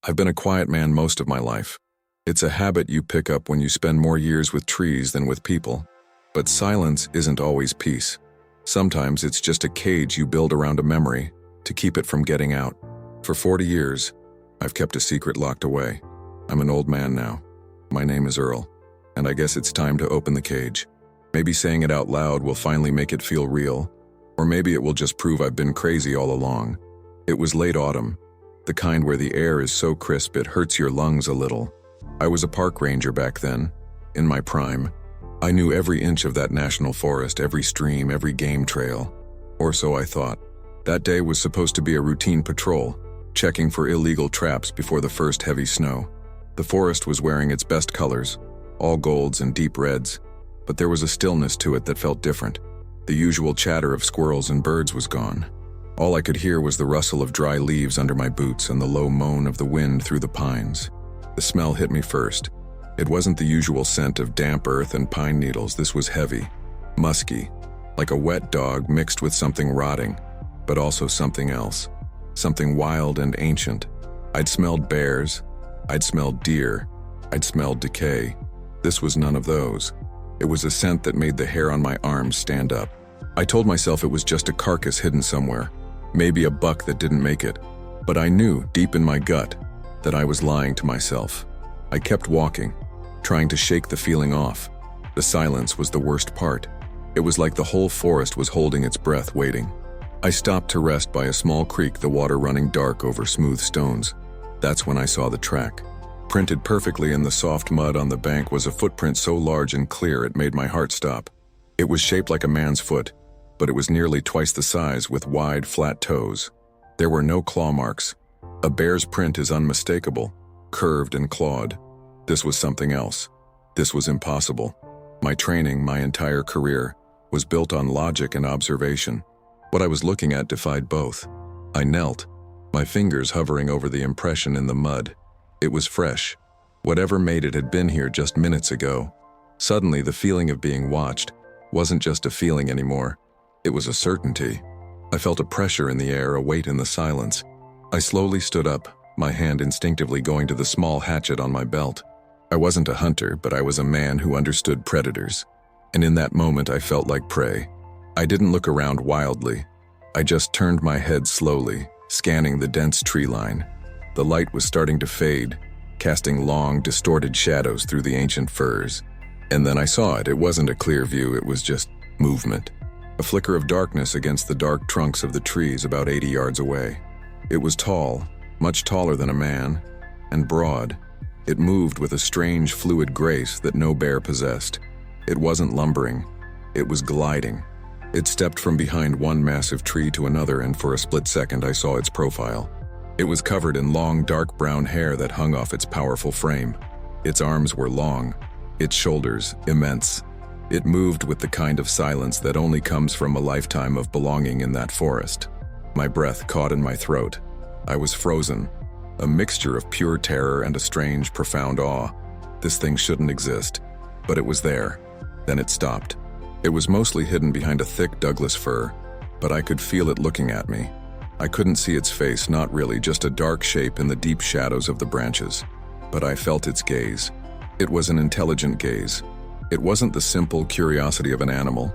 I've been a quiet man most of my life. It's a habit you pick up when you spend more years with trees than with people. But silence isn't always peace. Sometimes it's just a cage you build around a memory to keep it from getting out. For 40 years, I've kept a secret locked away. I'm an old man now. My name is Earl, and I guess it's time to open the cage. Maybe saying it out loud will finally make it feel real, or maybe it will just prove I've been crazy all along. It was late autumn, the kind where the air is so crisp it hurts your lungs a little. I was a park ranger back then, in my prime. I knew every inch of that national forest, every stream, every game trail. Or so I thought. That day was supposed to be a routine patrol, checking for illegal traps before the first heavy snow. The forest was wearing its best colors, all golds and deep reds, but there was a stillness to it that felt different. The usual chatter of squirrels and birds was gone. All I could hear was the rustle of dry leaves under my boots and the low moan of the wind through the pines. The smell hit me first. It wasn't the usual scent of damp earth and pine needles. This was heavy, musky, like a wet dog mixed with something rotting, but also something else, something wild and ancient. I'd smelled bears, I'd smelled deer, I'd smelled decay. This was none of those. It was a scent that made the hair on my arms stand up. I told myself it was just a carcass hidden somewhere, maybe a buck that didn't make it. But I knew, deep in my gut, that I was lying to myself. I kept walking, trying to shake the feeling off. The silence was the worst part. It was like the whole forest was holding its breath, waiting. I stopped to rest by a small creek, the water running dark over smooth stones. That's when I saw the track. Printed perfectly in the soft mud on the bank was a footprint so large and clear it made my heart stop. It was shaped like a man's foot, but it was nearly twice the size, with wide, flat toes. There were no claw marks. A bear's print is unmistakable, curved and clawed. This was something else. This was impossible. My training, my entire career, was built on logic and observation. What I was looking at defied both. I knelt, my fingers hovering over the impression in the mud. It was fresh. Whatever made it had been here just minutes ago. Suddenly, the feeling of being watched wasn't just a feeling anymore. It was a certainty. I felt a pressure in the air, a weight in the silence. I slowly stood up, my hand instinctively going to the small hatchet on my belt. I wasn't a hunter, but I was a man who understood predators. And in that moment, I felt like prey. I didn't look around wildly. I just turned my head slowly, scanning the dense tree line. The light was starting to fade, casting long, distorted shadows through the ancient firs. And then I saw it. It wasn't a clear view, it was just movement. A flicker of darkness against the dark trunks of the trees about 80 yards away. It was tall, much taller than a man, and broad. It moved with a strange, fluid grace that no bear possessed. It wasn't lumbering. It was gliding. It stepped from behind one massive tree to another, and for a split second I saw its profile. It was covered in long, dark brown hair that hung off its powerful frame. Its arms were long, its shoulders immense. It moved with the kind of silence that only comes from a lifetime of belonging in that forest. My breath caught in my throat. I was frozen, a mixture of pure terror and a strange, profound awe. This thing shouldn't exist, but it was there. Then it stopped. It was mostly hidden behind a thick Douglas fir, but I could feel it looking at me. I couldn't see its face, not really, just a dark shape in the deep shadows of the branches. But I felt its gaze. It was an intelligent gaze. It wasn't the simple curiosity of an animal.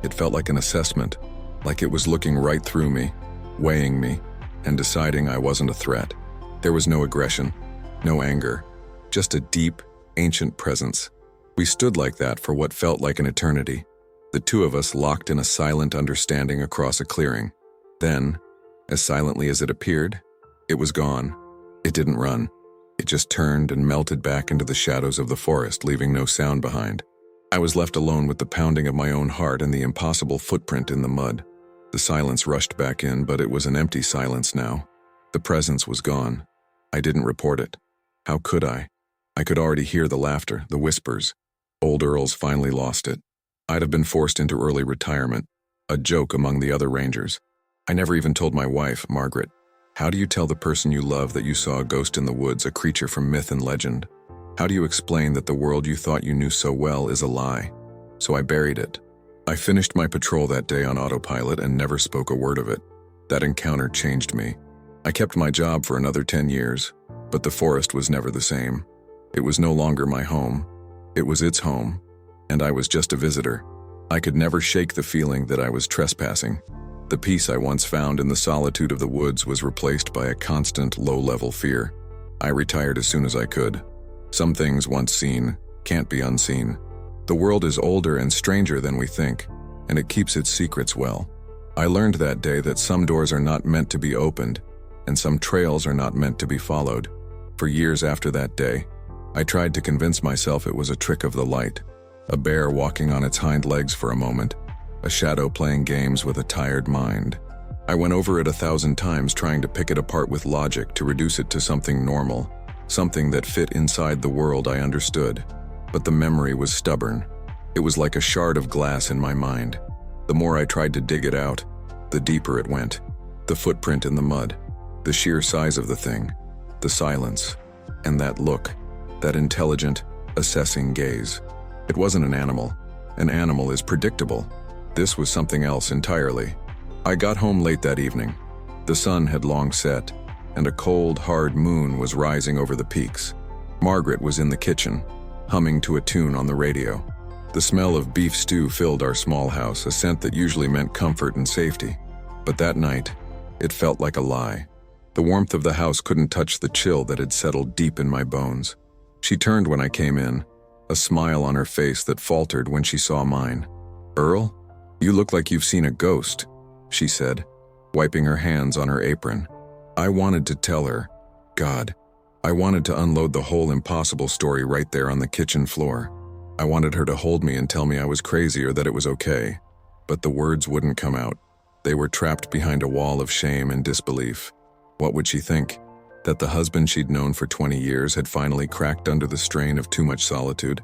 It felt like an assessment, like it was looking right through me, weighing me, and deciding I wasn't a threat. There was no aggression, no anger, just a deep, ancient presence. We stood like that for what felt like an eternity, the two of us locked in a silent understanding across a clearing. Then, as silently as it appeared, it was gone. It didn't run. It just turned and melted back into the shadows of the forest, leaving no sound behind. I was left alone with the pounding of my own heart and the impossible footprint in the mud. The silence rushed back in, but it was an empty silence now. The presence was gone. I didn't report it. How could I? I could already hear the laughter, the whispers. Old Earl's finally lost it. I'd have been forced into early retirement, a joke among the other rangers. I never even told my wife, Margaret. How do you tell the person you love that you saw a ghost in the woods, a creature from myth and legend? How do you explain that the world you thought you knew so well is a lie? So I buried it. I finished my patrol that day on autopilot and never spoke a word of it. That encounter changed me. I kept my job for another 10 years, But the forest was never the same. It was no longer my home. It was its home, and I was just a visitor. I could never shake the feeling that I was trespassing. The peace I once found in the solitude of the woods was replaced by a constant low-level fear. I retired as soon as I could. Some things once seen can't be unseen. The world is older and stranger than we think, and it keeps its secrets well. I learned that day that some doors are not meant to be opened, and some trails are not meant to be followed. For years after that day, I tried to convince myself it was a trick of the light, a bear walking on its hind legs for a moment, a shadow playing games with a tired mind. I went over it 1,000 times trying to pick it apart with logic to reduce it to something normal, something that fit inside the world I understood. But the memory was stubborn. It was like a shard of glass in my mind. The more I tried to dig it out, the deeper it went. The footprint in the mud, the sheer size of the thing, the silence, and that look, that intelligent, assessing gaze. It wasn't an animal. An animal is predictable. This was something else entirely. I got home late that evening. The sun had long set, and a cold, hard moon was rising over the peaks. Margaret was in the kitchen, humming to a tune on the radio. The smell of beef stew filled our small house, a scent that usually meant comfort and safety. But that night, it felt like a lie. The warmth of the house couldn't touch the chill that had settled deep in my bones. She turned when I came in, a smile on her face that faltered when she saw mine. "Earl, you look like you've seen a ghost," she said, wiping her hands on her apron. I wanted to tell her, God, I wanted to unload the whole impossible story right there on the kitchen floor. I wanted her to hold me and tell me I was crazy or that it was okay. But the words wouldn't come out. They were trapped behind a wall of shame and disbelief. What would she think? That the husband she'd known for 20 years had finally cracked under the strain of too much solitude?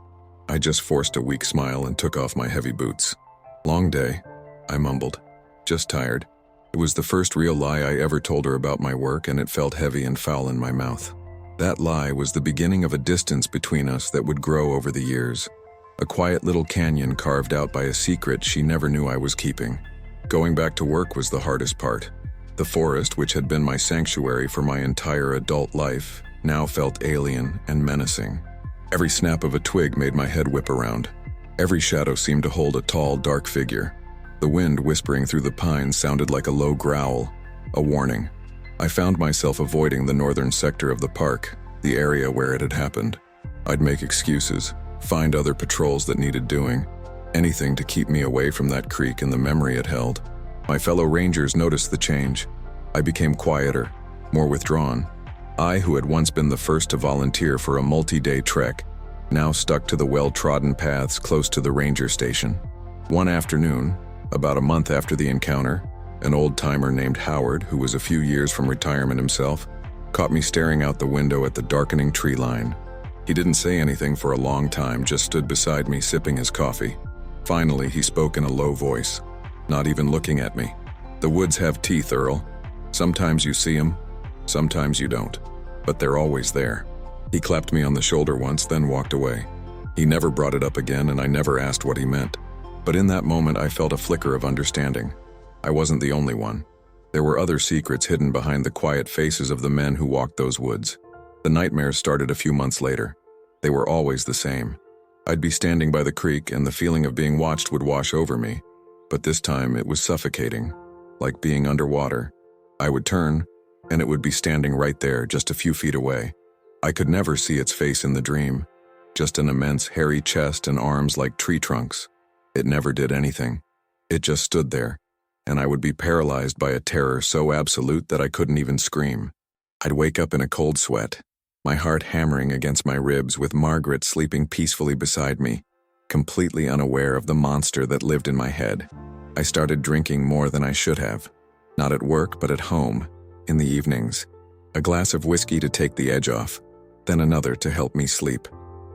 I just forced a weak smile and took off my heavy boots. "Long day," I mumbled. "Just tired." It was the first real lie I ever told her about my work, and it felt heavy and foul in my mouth. That lie was the beginning of a distance between us that would grow over the years. A quiet little canyon carved out by a secret she never knew I was keeping. Going back to work was the hardest part. The forest, which had been my sanctuary for my entire adult life, now felt alien and menacing. Every snap of a twig made my head whip around. Every shadow seemed to hold a tall, dark figure. The wind whispering through the pines sounded like a low growl, a warning. I found myself avoiding the northern sector of the park, the area where it had happened. I'd make excuses, find other patrols that needed doing, anything to keep me away from that creek and the memory it held. My fellow rangers noticed the change. I became quieter, more withdrawn. I, who had once been the first to volunteer for a multi-day trek, now stuck to the well-trodden paths close to the ranger station. One afternoon, about a month after the encounter, an old-timer named Howard, who was a few years from retirement himself, caught me staring out the window at the darkening tree line. He didn't say anything for a long time, just stood beside me sipping his coffee. Finally, he spoke in a low voice, not even looking at me. "The woods have teeth, Earl. Sometimes you see them, sometimes you don't. But they're always there." He clapped me on the shoulder once, then walked away. He never brought it up again, and I never asked what he meant. But in that moment, I felt a flicker of understanding. I wasn't the only one. There were other secrets hidden behind the quiet faces of the men who walked those woods. The nightmares started a few months later. They were always the same. I'd be standing by the creek, and the feeling of being watched would wash over me. But this time, it was suffocating, like being underwater. I would turn, and it would be standing right there, just a few feet away. I could never see its face in the dream, just an immense hairy chest and arms like tree trunks. It never did anything. It just stood there, and I would be paralyzed by a terror so absolute that I couldn't even scream. I'd wake up in a cold sweat, my heart hammering against my ribs, with Margaret sleeping peacefully beside me, completely unaware of the monster that lived in my head. I started drinking more than I should have, not at work but at home, in the evenings. A glass of whiskey to take the edge off, then another to help me sleep.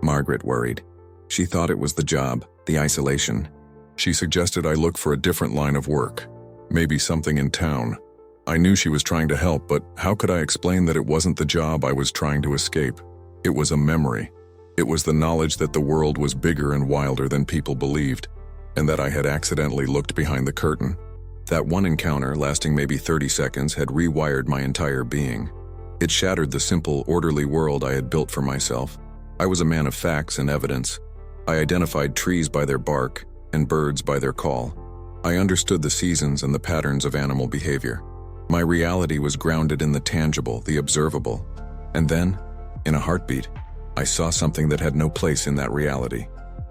Margaret worried. She thought it was the job, the isolation. She suggested I look for a different line of work, maybe something in town. I knew she was trying to help, but how could I explain that it wasn't the job I was trying to escape? It was a memory. It was the knowledge that the world was bigger and wilder than people believed, and that I had accidentally looked behind the curtain. That one encounter, lasting maybe 30 seconds, had rewired my entire being. It shattered the simple, orderly world I had built for myself. I was a man of facts and evidence. I identified trees by their bark and birds by their call. I understood the seasons and the patterns of animal behavior. My reality was grounded in the tangible, the observable. And then, in a heartbeat, I saw something that had no place in that reality.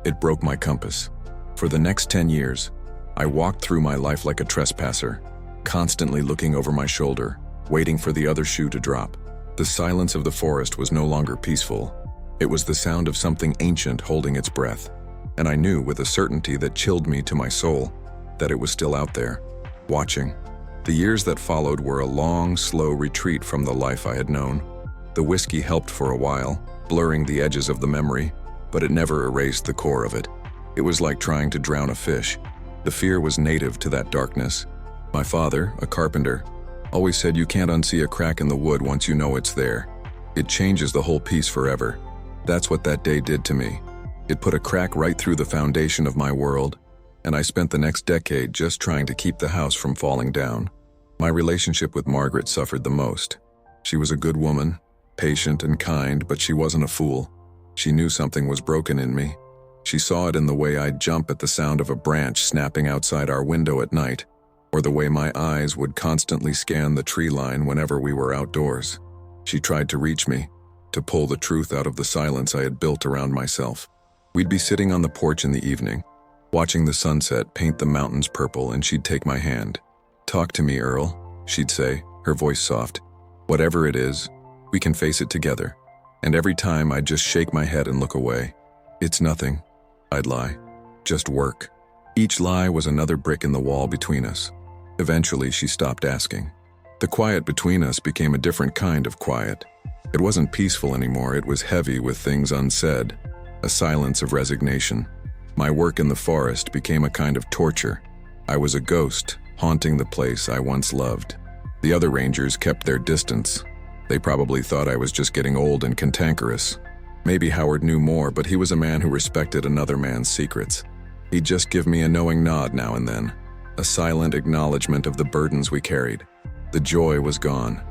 It broke my compass. For the next 10 years, I walked through my life like a trespasser, constantly looking over my shoulder, waiting for the other shoe to drop. The silence of the forest was no longer peaceful. It was the sound of something ancient holding its breath. And I knew with a certainty that chilled me to my soul that it was still out there, watching. The years that followed were a long, slow retreat from the life I had known. The whiskey helped for a while, blurring the edges of the memory, but it never erased the core of it. It was like trying to drown a fish. The fear was native to that darkness. My father, a carpenter, always said you can't unsee a crack in the wood once you know it's there. It changes the whole piece forever. That's what that day did to me. It put a crack right through the foundation of my world, and I spent the next decade just trying to keep the house from falling down. My relationship with Margaret suffered the most. She was a good woman, patient and kind, but she wasn't a fool. She knew something was broken in me. She saw it in the way I'd jump at the sound of a branch snapping outside our window at night, or the way my eyes would constantly scan the tree line whenever we were outdoors. She tried to reach me, to pull the truth out of the silence I had built around myself. We'd be sitting on the porch in the evening, watching the sunset paint the mountains purple, and she'd take my hand. "Talk to me, Earl," she'd say, her voice soft. "Whatever it is, we can face it together." And every time I'd just shake my head and look away. "It's nothing," I'd lie. "Just work." Each lie was another brick in the wall between us. Eventually, she stopped asking. The quiet between us became a different kind of quiet. It wasn't peaceful anymore, it was heavy with things unsaid, a silence of resignation. My work in the forest became a kind of torture. I was a ghost, haunting the place I once loved. The other rangers kept their distance. They probably thought I was just getting old and cantankerous. Maybe Howard knew more, but he was a man who respected another man's secrets. He'd just give me a knowing nod now and then, a silent acknowledgement of the burdens we carried. The joy was gone.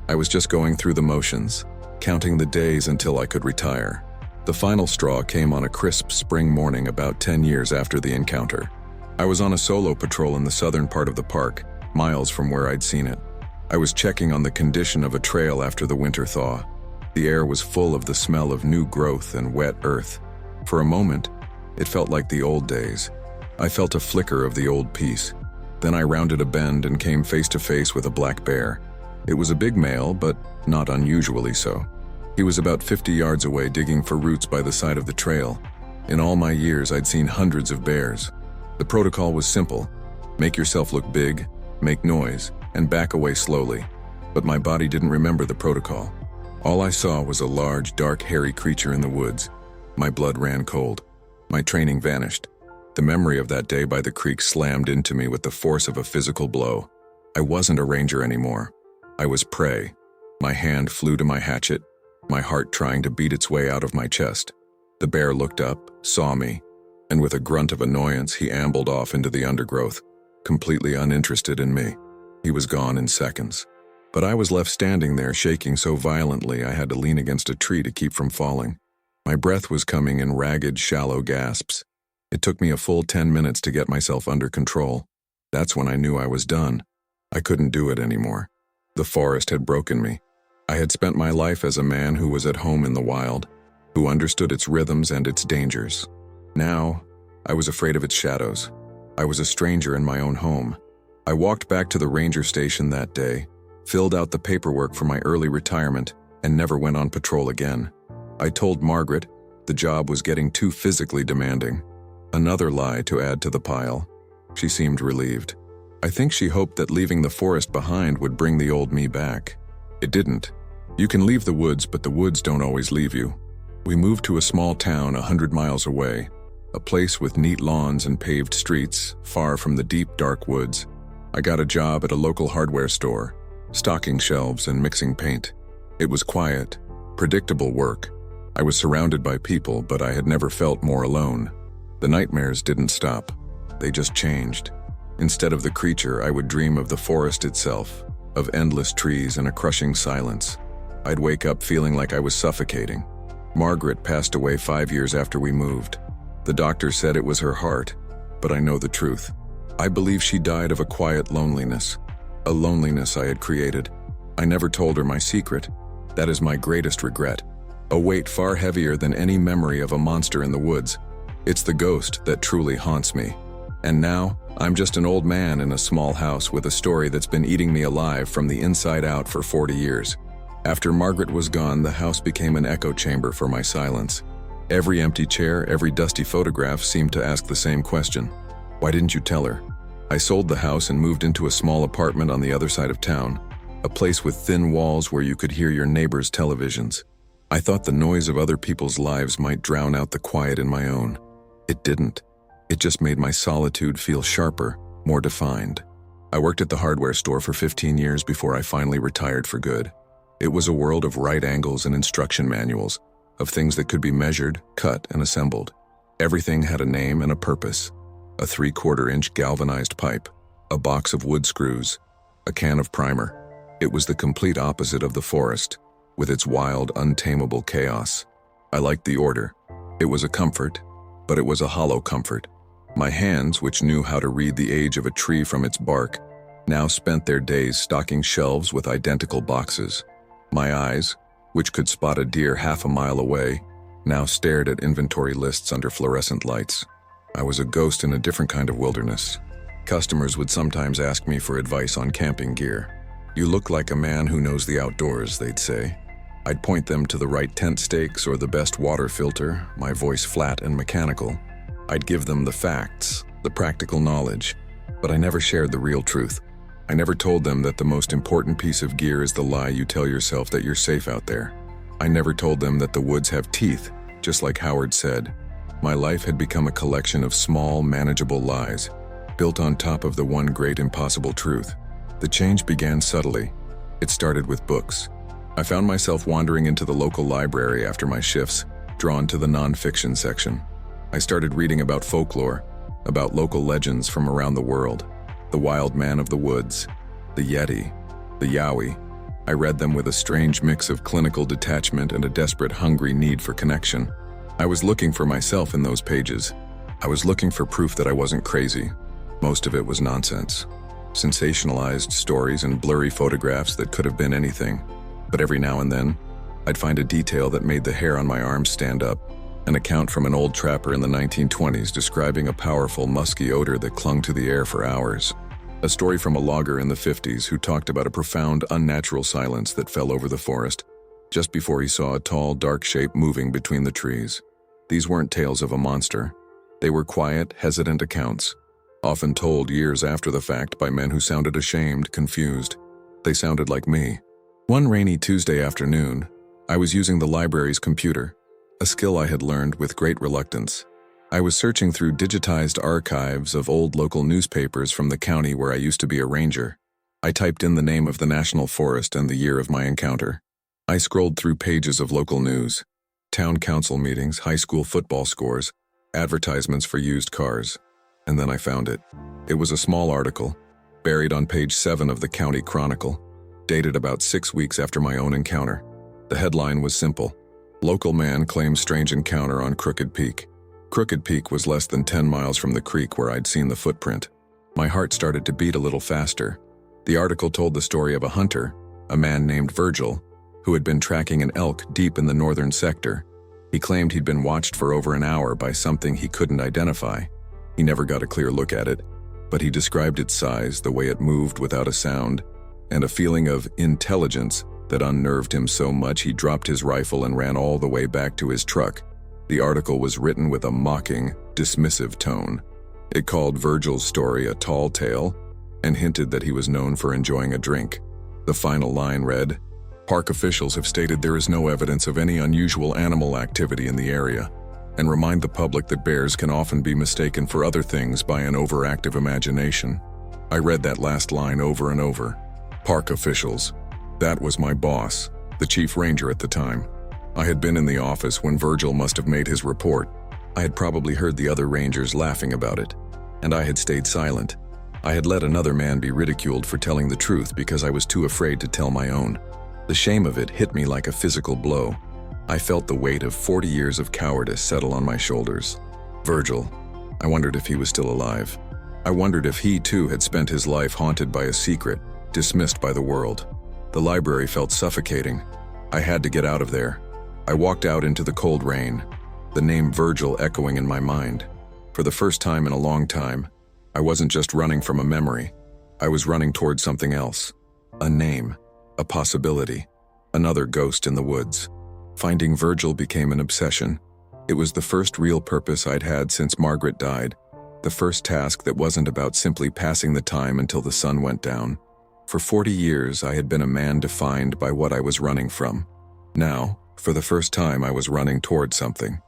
I was just going through the motions, counting the days until I could retire. The final straw came on a crisp spring morning about 10 years after the encounter. I was on a solo patrol in the southern part of the park, miles from where I'd seen it. I was checking on the condition of a trail after the winter thaw. The air was full of the smell of new growth and wet earth. For a moment, it felt like the old days. I felt a flicker of the old peace. Then I rounded a bend and came face to face with a black bear. It was a big male, but not unusually so. He was about 50 yards away digging for roots by the side of the trail. In all my years, I'd seen hundreds of bears. The protocol was simple. Make yourself look big, make noise, and back away slowly. But my body didn't remember the protocol. All I saw was a large, dark, hairy creature in the woods. My blood ran cold. My training vanished. The memory of that day by the creek slammed into me with the force of a physical blow. I wasn't a ranger anymore. I was prey. My hand flew to my hatchet, my heart trying to beat its way out of my chest. The bear looked up, saw me, and with a grunt of annoyance, he ambled off into the undergrowth, completely uninterested in me. He was gone in seconds. But I was left standing there, shaking so violently I had to lean against a tree to keep from falling. My breath was coming in ragged, shallow gasps. It took me a full 10 minutes to get myself under control. That's when I knew I was done. I couldn't do it anymore. The forest had broken me. I had spent my life as a man who was at home in the wild, who understood its rhythms and its dangers. Now, I was afraid of its shadows. I was a stranger in my own home. I walked back to the ranger station that day, filled out the paperwork for my early retirement, and never went on patrol again. I told Margaret the job was getting too physically demanding. Another lie to add to the pile. She seemed relieved. I think she hoped that leaving the forest behind would bring the old me back. It didn't. You can leave the woods, but the woods don't always leave you. We moved to a small town 100 miles away, a place with neat lawns and paved streets, far from the deep, dark woods. I got a job at a local hardware store, stocking shelves and mixing paint. It was quiet, predictable work. I was surrounded by people, but I had never felt more alone. The nightmares didn't stop. They just changed. Instead of the creature, I would dream of the forest itself, of endless trees and a crushing silence. I'd wake up feeling like I was suffocating. Margaret passed away 5 years after we moved. The doctor said it was her heart, but I know the truth. I believe she died of a quiet loneliness, a loneliness I had created. I never told her my secret. That is my greatest regret. A weight far heavier than any memory of a monster in the woods. It's the ghost that truly haunts me. And now, I'm just an old man in a small house with a story that's been eating me alive from the inside out for 40 years. After Margaret was gone, the house became an echo chamber for my silence. Every empty chair, every dusty photograph seemed to ask the same question. Why didn't you tell her? I sold the house and moved into a small apartment on the other side of town, a place with thin walls where you could hear your neighbors' televisions. I thought the noise of other people's lives might drown out the quiet in my own. It didn't. It just made my solitude feel sharper, more defined. I worked at the hardware store for 15 years before I finally retired for good. It was a world of right angles and instruction manuals, of things that could be measured, cut, and assembled. Everything had a name and a purpose. A 3/4-inch galvanized pipe, a box of wood screws, a can of primer. It was the complete opposite of the forest, with its wild, untamable chaos. I liked the order. It was a comfort, but it was a hollow comfort. My hands, which knew how to read the age of a tree from its bark, now spent their days stocking shelves with identical boxes. My eyes, which could spot a deer half a mile away, now stared at inventory lists under fluorescent lights. I was a ghost in a different kind of wilderness. Customers would sometimes ask me for advice on camping gear. "You look like a man who knows the outdoors," they'd say. I'd point them to the right tent stakes or the best water filter, my voice flat and mechanical. I'd give them the facts, the practical knowledge, but I never shared the real truth. I never told them that the most important piece of gear is the lie you tell yourself that you're safe out there. I never told them that the woods have teeth, just like Howard said. My life had become a collection of small, manageable lies, built on top of the one great impossible truth. The change began subtly. It started with books. I found myself wandering into the local library after my shifts, drawn to the nonfiction section. I started reading about folklore, about local legends from around the world. The wild man of the woods, the Yeti, the Yowie. I read them with a strange mix of clinical detachment and a desperate, hungry need for connection. I was looking for myself in those pages. I was looking for proof that I wasn't crazy. Most of it was nonsense. Sensationalized stories and blurry photographs that could have been anything. But every now and then, I'd find a detail that made the hair on my arms stand up. An account from an old trapper in the 1920s describing a powerful, musky odor that clung to the air for hours. A story from a logger in the 50s who talked about a profound, unnatural silence that fell over the forest just before he saw a tall, dark shape moving between the trees. These weren't tales of a monster. They were quiet, hesitant accounts, often told years after the fact by men who sounded ashamed, confused. They sounded like me. One rainy Tuesday afternoon, I was using the library's computer, a skill I had learned with great reluctance. I was searching through digitized archives of old local newspapers from the county where I used to be a ranger. I typed in the name of the national forest and the year of my encounter. I scrolled through pages of local news, town council meetings, high school football scores, advertisements for used cars. And then I found it. It was a small article, buried on page 7 of the County Chronicle, dated about 6 weeks after my own encounter. The headline was simple: "Local man claims strange encounter on Crooked Peak." Crooked Peak was less than 10 miles from the creek where I'd seen the footprint. My heart started to beat a little faster. The article told the story of a hunter, a man named Virgil, who had been tracking an elk deep in the northern sector. He claimed he'd been watched for over an hour by something he couldn't identify. He never got a clear look at it, but he described its size, the way it moved without a sound, and a feeling of intelligence that unnerved him so much he dropped his rifle and ran all the way back to his truck. The article was written with a mocking, dismissive tone. It called Virgil's story a tall tale and hinted that he was known for enjoying a drink. The final line read, "Park officials have stated there is no evidence of any unusual animal activity in the area, and remind the public that bears can often be mistaken for other things by an overactive imagination." I read that last line over and over. Park officials. That was my boss, the chief ranger at the time. I had been in the office when Virgil must have made his report. I had probably heard the other rangers laughing about it, and I had stayed silent. I had let another man be ridiculed for telling the truth because I was too afraid to tell my own. The shame of it hit me like a physical blow. I felt the weight of 40 years of cowardice settle on my shoulders. Virgil. I wondered if he was still alive. I wondered if he too had spent his life haunted by a secret, dismissed by the world. The library felt suffocating. I had to get out of there. I walked out into the cold rain, the name Virgil echoing in my mind. For the first time in a long time, I wasn't just running from a memory. I was running towards something else. A name, a possibility, another ghost in the woods. Finding Virgil became an obsession. It was the first real purpose I'd had since Margaret died, the first task that wasn't about simply passing the time until the sun went down. For 40 years, I had been a man defined by what I was running from. Now, for the first time, I was running towards something.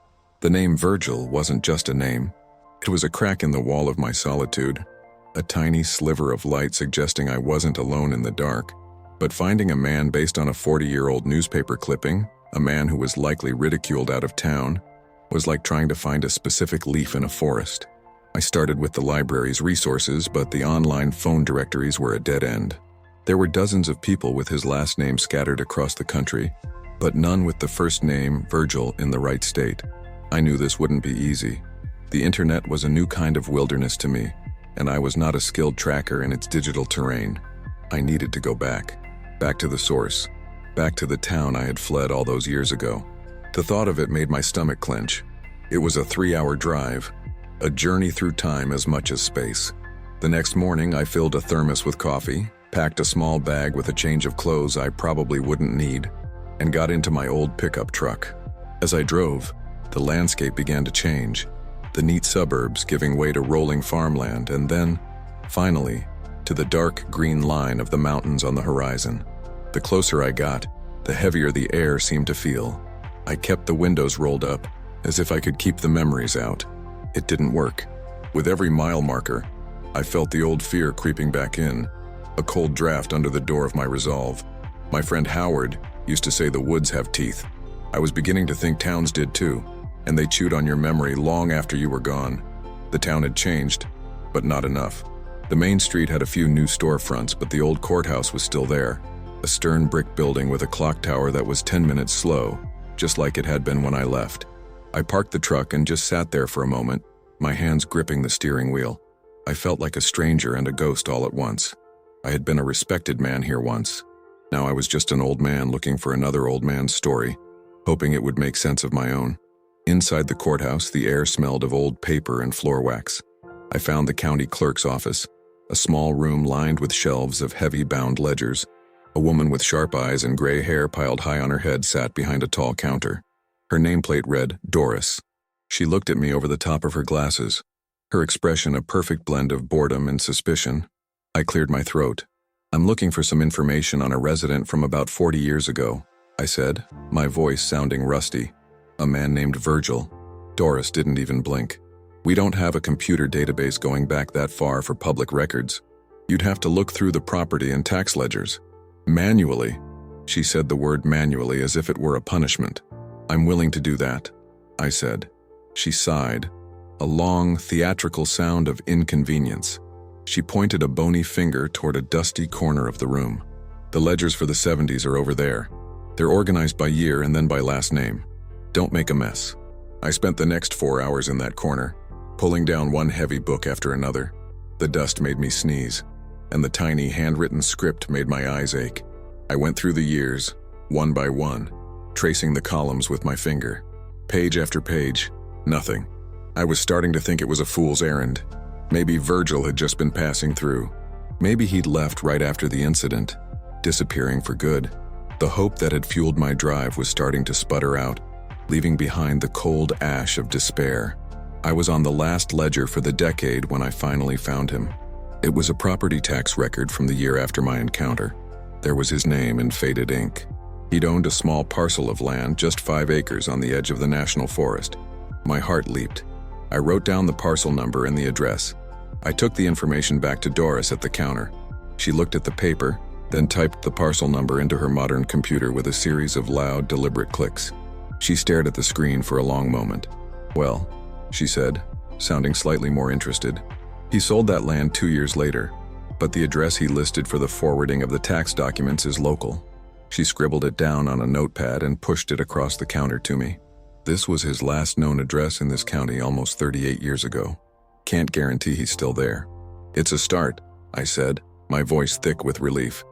The name Virgil wasn't just a name. It was a crack in the wall of my solitude, a tiny sliver of light suggesting I wasn't alone in the dark. But finding a man based on a 40-year-old newspaper clipping, a man who was likely ridiculed out of town, was like trying to find a specific leaf in a forest. I started with the library's resources, but the online phone directories were a dead end. There were dozens of people with his last name scattered across the country, but none with the first name, Virgil, in the right state. I knew this wouldn't be easy. The internet was a new kind of wilderness to me, and I was not a skilled tracker in its digital terrain. I needed to go back to the source, back to the town I had fled all those years ago. The thought of it made my stomach clench. It was a 3-hour drive, a journey through time as much as space. The next morning, I filled a thermos with coffee, packed a small bag with a change of clothes I probably wouldn't need, and got into my old pickup truck. As I drove, the landscape began to change, the neat suburbs giving way to rolling farmland, and then, finally, to the dark green line of the mountains on the horizon. The closer I got, the heavier the air seemed to feel. I kept the windows rolled up, as if I could keep the memories out. It didn't work. With every mile marker, I felt the old fear creeping back in, a cold draft under the door of my resolve. My friend Howard used to say the woods have teeth. I was beginning to think towns did too, and they chewed on your memory long after you were gone. The town had changed, but not enough. The main street had a few new storefronts, but the old courthouse was still there, a stern brick building with a clock tower that was 10 minutes slow, just like it had been when I left. I parked the truck and just sat there for a moment, my hands gripping the steering wheel. I felt like a stranger and a ghost all at once. I had been a respected man here once. Now I was just an old man looking for another old man's story, hoping it would make sense of my own. Inside the courthouse, the air smelled of old paper and floor wax. I found the county clerk's office, a small room lined with shelves of heavy bound ledgers. A woman with sharp eyes and gray hair piled high on her head sat behind a tall counter. Her nameplate read, Doris. She looked at me over the top of her glasses, her expression a perfect blend of boredom and suspicion. I cleared my throat. I'm looking for some information on a resident from about 40 years ago, I said, my voice sounding rusty. A man named Virgil. Doris didn't even blink. We don't have a computer database going back that far for public records. You'd have to look through the property and tax ledgers. Manually. She said the word manually as if it were a punishment. I'm willing to do that, I said. She sighed, a long, theatrical sound of inconvenience. She pointed a bony finger toward a dusty corner of the room. The ledgers for the 70s are over there. They're organized by year and then by last name. Don't make a mess. I spent the next 4 hours in that corner, pulling down one heavy book after another. The dust made me sneeze, and the tiny handwritten script made my eyes ache. I went through the years, one by one, tracing the columns with my finger. Page after page, nothing. I was starting to think it was a fool's errand. Maybe Virgil had just been passing through. Maybe he'd left right after the incident, disappearing for good. The hope that had fueled my drive was starting to sputter out, leaving behind the cold ash of despair. I was on the last ledger for the decade when I finally found him. It was a property tax record from the year after my encounter. There was his name in faded ink. He'd owned a small parcel of land, just 5 acres on the edge of the national forest. My heart leaped. I wrote down the parcel number and the address. I took the information back to Doris at the counter. She looked at the paper, then typed the parcel number into her modern computer with a series of loud, deliberate clicks. She stared at the screen for a long moment. Well, she said, sounding slightly more interested. He sold that land 2 years later, but the address he listed for the forwarding of the tax documents is local. She scribbled it down on a notepad and pushed it across the counter to me. This was his last known address in this county almost 38 years ago. Can't guarantee he's still there. It's a start, I said, my voice thick with relief.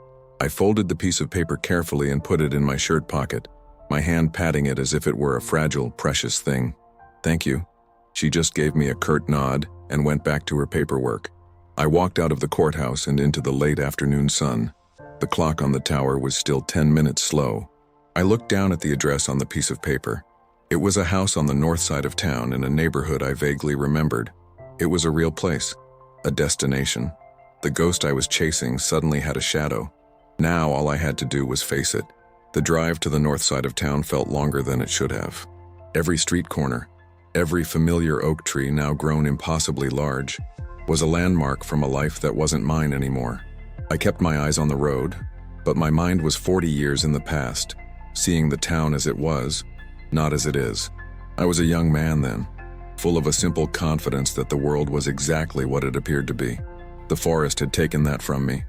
I folded the piece of paper carefully and put it in my shirt pocket, my hand patting it as if it were a fragile, precious thing. Thank you. She just gave me a curt nod and went back to her paperwork. I walked out of the courthouse and into the late afternoon sun. The clock on the tower was still 10 minutes slow. I looked down at the address on the piece of paper. It was a house on the north side of town in a neighborhood I vaguely remembered. It was a real place, a destination. The ghost I was chasing suddenly had a shadow. Now all I had to do was face it. The drive to the north side of town felt longer than it should have. Every street corner, every familiar oak tree now grown impossibly large, was a landmark from a life that wasn't mine anymore. I kept my eyes on the road, but my mind was 40 years in the past, seeing the town as it was, not as it is. I was a young man then, full of a simple confidence that the world was exactly what it appeared to be. The forest had taken that from me.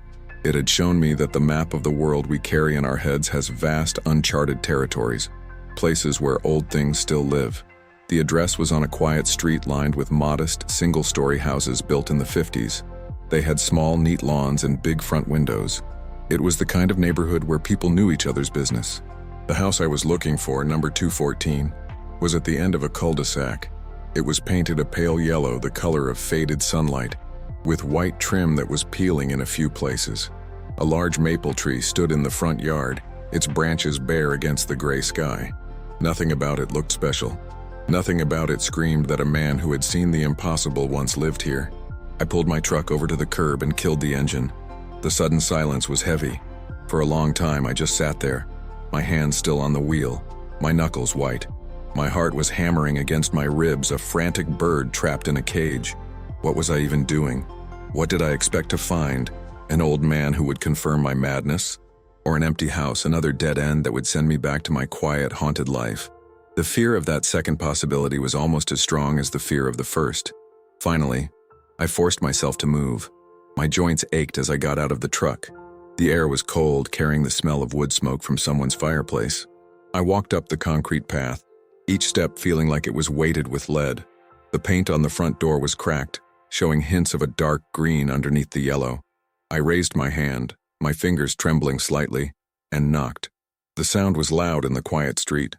It had shown me that the map of the world we carry in our heads has vast, uncharted territories, places where old things still live. The address was on a quiet street lined with modest, single-story houses built in the 50s. They had small, neat lawns and big front windows. It was the kind of neighborhood where people knew each other's business. The house I was looking for, number 214, was at the end of a cul-de-sac. It was painted a pale yellow, the color of faded sunlight, with white trim that was peeling in a few places. A large maple tree stood in the front yard, its branches bare against the gray sky. Nothing about it looked special. Nothing about it screamed that a man who had seen the impossible once lived here. I pulled my truck over to the curb and killed the engine. The sudden silence was heavy. For a long time I just sat there, my hands still on the wheel, my knuckles white. My heart was hammering against my ribs, a frantic bird trapped in a cage. What was I even doing? What did I expect to find? An old man who would confirm my madness? Or an empty house, another dead end that would send me back to my quiet, haunted life? The fear of that second possibility was almost as strong as the fear of the first. Finally, I forced myself to move. My joints ached as I got out of the truck. The air was cold, carrying the smell of wood smoke from someone's fireplace. I walked up the concrete path, each step feeling like it was weighted with lead. The paint on the front door was cracked, showing hints of a dark green underneath the yellow. I raised my hand, my fingers trembling slightly, and knocked. The sound was loud in the quiet street.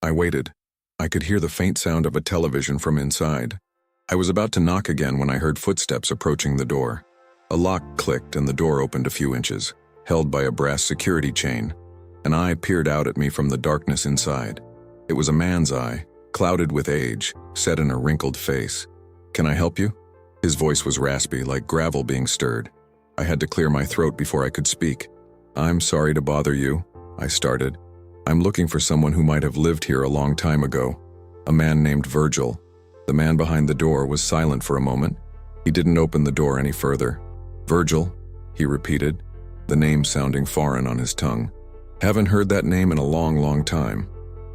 I waited. I could hear the faint sound of a television from inside. I was about to knock again when I heard footsteps approaching the door. A lock clicked and the door opened a few inches, held by a brass security chain. An eye peered out at me from the darkness inside. It was a man's eye, clouded with age, set in a wrinkled face. "Can I help you?" His voice was raspy, like gravel being stirred. I had to clear my throat before I could speak. "I'm sorry to bother you," I started. "I'm looking for someone who might have lived here a long time ago. A man named Virgil." The man behind the door was silent for a moment. He didn't open the door any further. "Virgil," he repeated, the name sounding foreign on his tongue. "Haven't heard that name in a long, long time.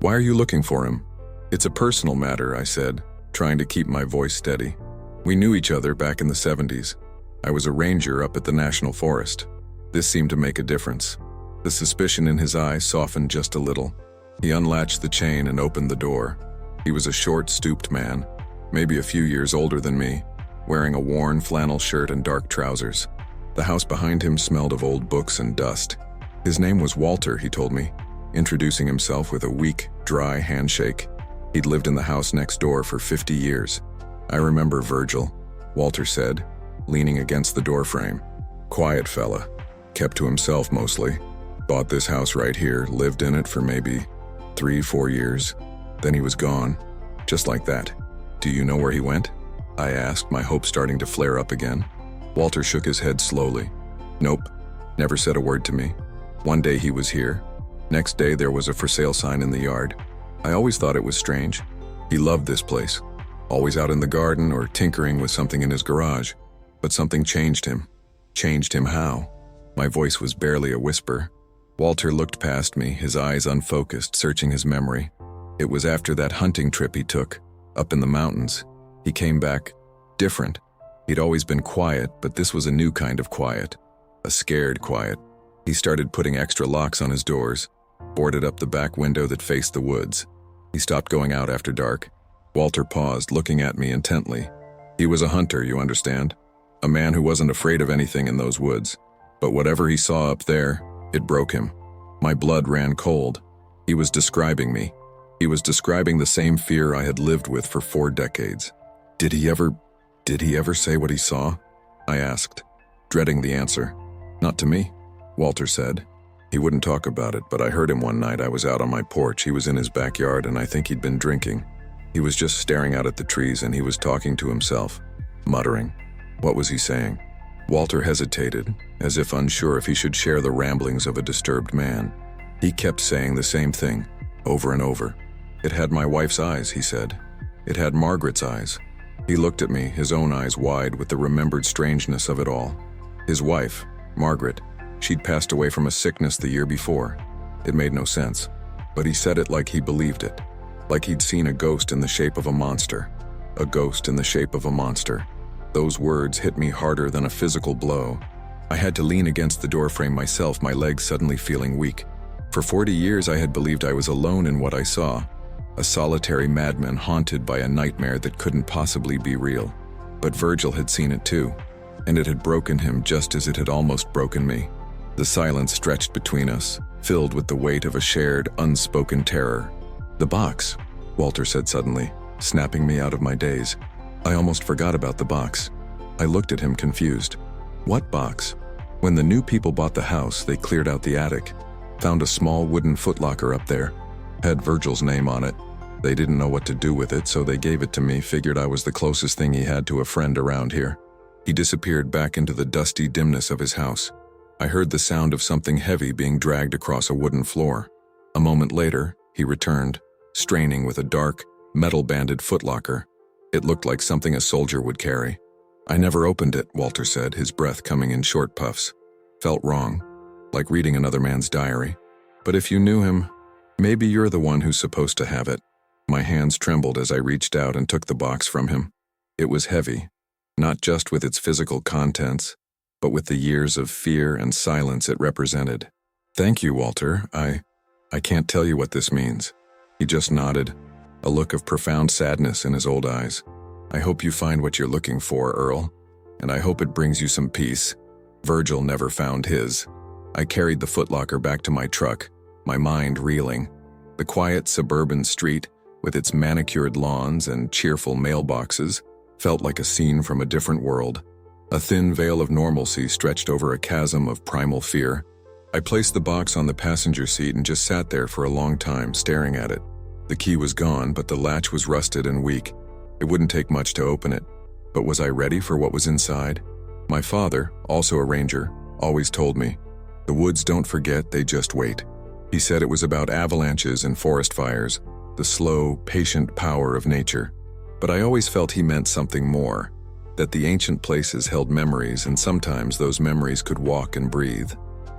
Why are you looking for him?" "It's a personal matter," I said, trying to keep my voice steady. "We knew each other back in the 70s. I was a ranger up at the National Forest." This seemed to make a difference. The suspicion in his eyes softened just a little. He unlatched the chain and opened the door. He was a short, stooped man, maybe a few years older than me, wearing a worn flannel shirt and dark trousers. The house behind him smelled of old books and dust. His name was Walter, he told me, introducing himself with a weak, dry handshake. He'd lived in the house next door for 50 years. "I remember Virgil," Walter said, leaning against the doorframe. "Quiet fella, kept to himself mostly. Bought this house right here, lived in it for maybe 3-4 years. Then he was gone, just like that." "Do you know where he went?" I asked, my hopes starting to flare up again. Walter shook his head slowly. "Nope, never said a word to me. One day he was here. Next day there was a for sale sign in the yard. I always thought it was strange. He loved this place, always out in the garden or tinkering with something in his garage. But something changed him. Changed him how? My voice was barely a whisper. Walter looked past me, his eyes unfocused, searching his memory. It was after that hunting trip he took, up in the mountains. He came back different. He'd always been quiet, but this was a new kind of quiet. A scared quiet. He started putting extra locks on his doors, boarded up the back window that faced the woods. He stopped going out after dark. Walter paused, looking at me intently. He was a hunter, you understand? A man who wasn't afraid of anything in those woods. But whatever he saw up there, it broke him. My blood ran cold. He was describing me. He was describing the same fear I had lived with for 4 decades. Did he ever say what he saw? I asked, dreading the answer. Not to me, Walter said. He wouldn't talk about it, but I heard him one night. I was out on my porch. He was in his backyard, and I think he'd been drinking. He was just staring out at the trees, and he was talking to himself, muttering. What was he saying? Walter hesitated, as if unsure if he should share the ramblings of a disturbed man. He kept saying the same thing, over and over. It had my wife's eyes, he said. It had Margaret's eyes. He looked at me, his own eyes wide with the remembered strangeness of it all. His wife, Margaret, she'd passed away from a sickness the year before. It made no sense, but he said it like he believed it, like he'd seen a ghost in the shape of a monster. A ghost in the shape of a monster. Those words hit me harder than a physical blow. I had to lean against the doorframe myself, my legs suddenly feeling weak. For 40 years I had believed I was alone in what I saw. A solitary madman haunted by a nightmare that couldn't possibly be real. But Virgil had seen it too, and it had broken him just as it had almost broken me. The silence stretched between us, filled with the weight of a shared, unspoken terror. The box, Walter said suddenly, snapping me out of my daze. I almost forgot about the box. I looked at him confused. What box? When the new people bought the house, they cleared out the attic, found a small wooden footlocker up there. Had Virgil's name on it. They didn't know what to do with it, so they gave it to me, figured I was the closest thing he had to a friend around here. He disappeared back into the dusty dimness of his house. I heard the sound of something heavy being dragged across a wooden floor. A moment later, he returned, straining with a dark, metal-banded footlocker. It looked like something a soldier would carry. I never opened it, Walter said, his breath coming in short puffs. Felt wrong, like reading another man's diary. But if you knew him, maybe you're the one who's supposed to have it. My hands trembled as I reached out and took the box from him. It was heavy, not just with its physical contents, but with the years of fear and silence it represented. Thank you, Walter. I can't tell you what this means. He just nodded, a look of profound sadness in his old eyes. I hope you find what you're looking for, Earl, and I hope it brings you some peace. Virgil never found his. I carried the footlocker back to my truck, my mind reeling. The quiet suburban street, with its manicured lawns and cheerful mailboxes, felt like a scene from a different world. A thin veil of normalcy stretched over a chasm of primal fear. I placed the box on the passenger seat and just sat there for a long time, staring at it. The key was gone, but the latch was rusted and weak. It wouldn't take much to open it. But was I ready for what was inside? My father, also a ranger, always told me, the woods don't forget, they just wait. He said it was about avalanches and forest fires, the slow, patient power of nature. But I always felt he meant something more, that the ancient places held memories, and sometimes those memories could walk and breathe.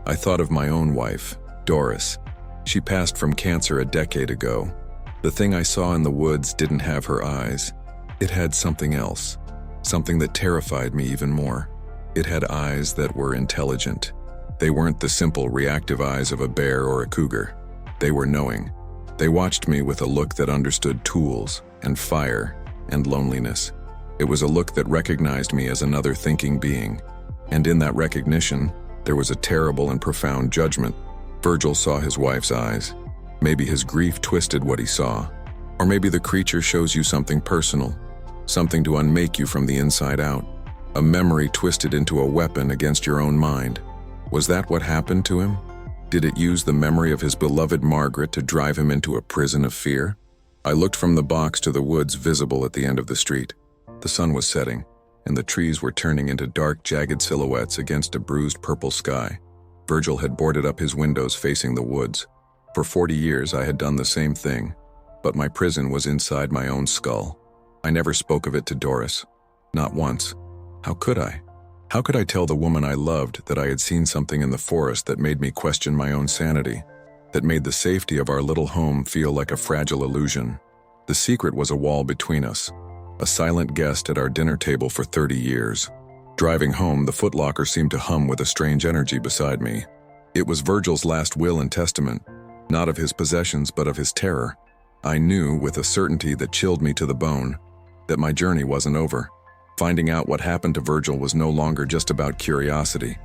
I thought of my own wife, Doris. She passed from cancer a decade ago. The thing I saw in the woods didn't have her eyes. It had something else, something that terrified me even more. It had eyes that were intelligent. They weren't the simple, reactive eyes of a bear or a cougar. They were knowing. They watched me with a look that understood tools and fire and loneliness. It was a look that recognized me as another thinking being. And in that recognition, there was a terrible and profound judgment. Virgil saw his wife's eyes. Maybe his grief twisted what he saw. Or maybe the creature shows you something personal, something to unmake you from the inside out. A memory twisted into a weapon against your own mind. Was that what happened to him? Did it use the memory of his beloved Margaret to drive him into a prison of fear? I looked from the box to the woods visible at the end of the street. The sun was setting, and the trees were turning into dark, jagged silhouettes against a bruised purple sky. Virgil had boarded up his windows facing the woods. For 40 years I had done the same thing, but my prison was inside my own skull. I never spoke of it to Doris. Not once. How could I? How could I tell the woman I loved that I had seen something in the forest that made me question my own sanity, that made the safety of our little home feel like a fragile illusion? The secret was a wall between us, a silent guest at our dinner table for 30 years. Driving home, the footlocker seemed to hum with a strange energy beside me. It was Virgil's last will and testament, not of his possessions but of his terror. I knew with a certainty that chilled me to the bone that my journey wasn't over. Finding out what happened to Virgil was no longer just about curiosity.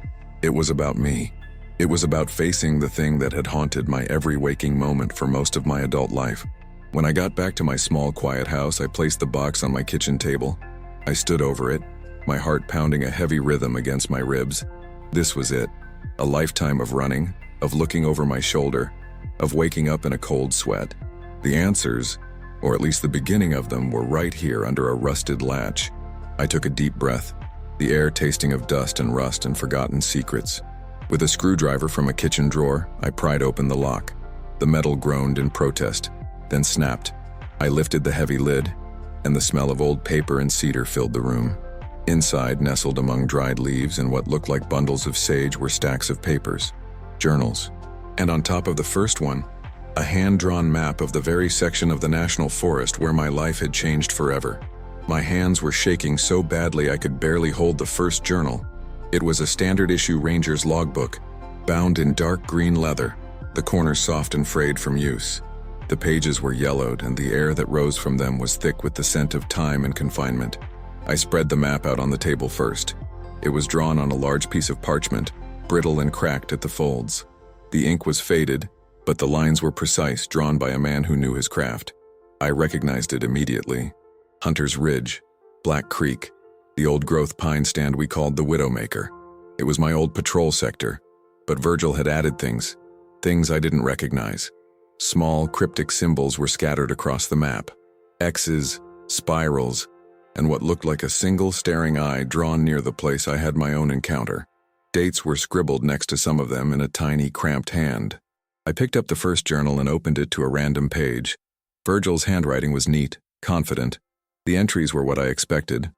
It was about me. It was about facing the thing that had haunted my every waking moment for most of my adult life. When I got back to my small, quiet house, I placed the box on my kitchen table. I stood over it, my heart pounding a heavy rhythm against my ribs. This was it. A lifetime of running, of looking over my shoulder, of waking up in a cold sweat. The answers, or at least the beginning of them, were right here under a rusted latch. I took a deep breath, the air tasting of dust and rust and forgotten secrets. With a screwdriver from a kitchen drawer, I pried open the lock. The metal groaned in protest, then snapped. I lifted the heavy lid, and the smell of old paper and cedar filled the room. Inside, nestled among dried leaves and what looked like bundles of sage, were stacks of papers, journals, and on top of the first one, a hand-drawn map of the very section of the national forest where my life had changed forever. My hands were shaking so badly I could barely hold the first journal. It was a standard-issue ranger's logbook, bound in dark green leather, the corners soft and frayed from use. The pages were yellowed, and the air that rose from them was thick with the scent of time and confinement. I spread the map out on the table first. It was drawn on a large piece of parchment, brittle and cracked at the folds. The ink was faded, but the lines were precise, drawn by a man who knew his craft. I recognized it immediately. Hunter's Ridge, Black Creek, the old-growth pine stand we called the Widowmaker. It was my old patrol sector, but Virgil had added things I didn't recognize. Small, cryptic symbols were scattered across the map. X's, spirals, and what looked like a single staring eye drawn near the place I had my own encounter. Dates were scribbled next to some of them in a tiny, cramped hand. I picked up the first journal and opened it to a random page. Virgil's handwriting was neat, confident. The entries were what I expected.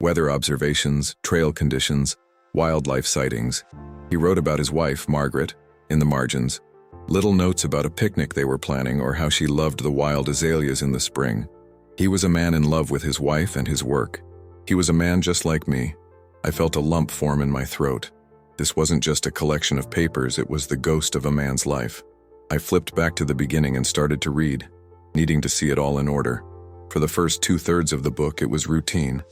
Weather observations, trail conditions, wildlife sightings. He wrote about his wife, Margaret, in the margins. Little notes about a picnic they were planning or how she loved the wild azaleas in the spring. He was a man in love with his wife and his work. He was a man just like me. I felt a lump form in my throat. This wasn't just a collection of papers, it was the ghost of a man's life. I flipped back to the beginning and started to read, needing to see it all in order. For the first 2/3 of the book, it was routine.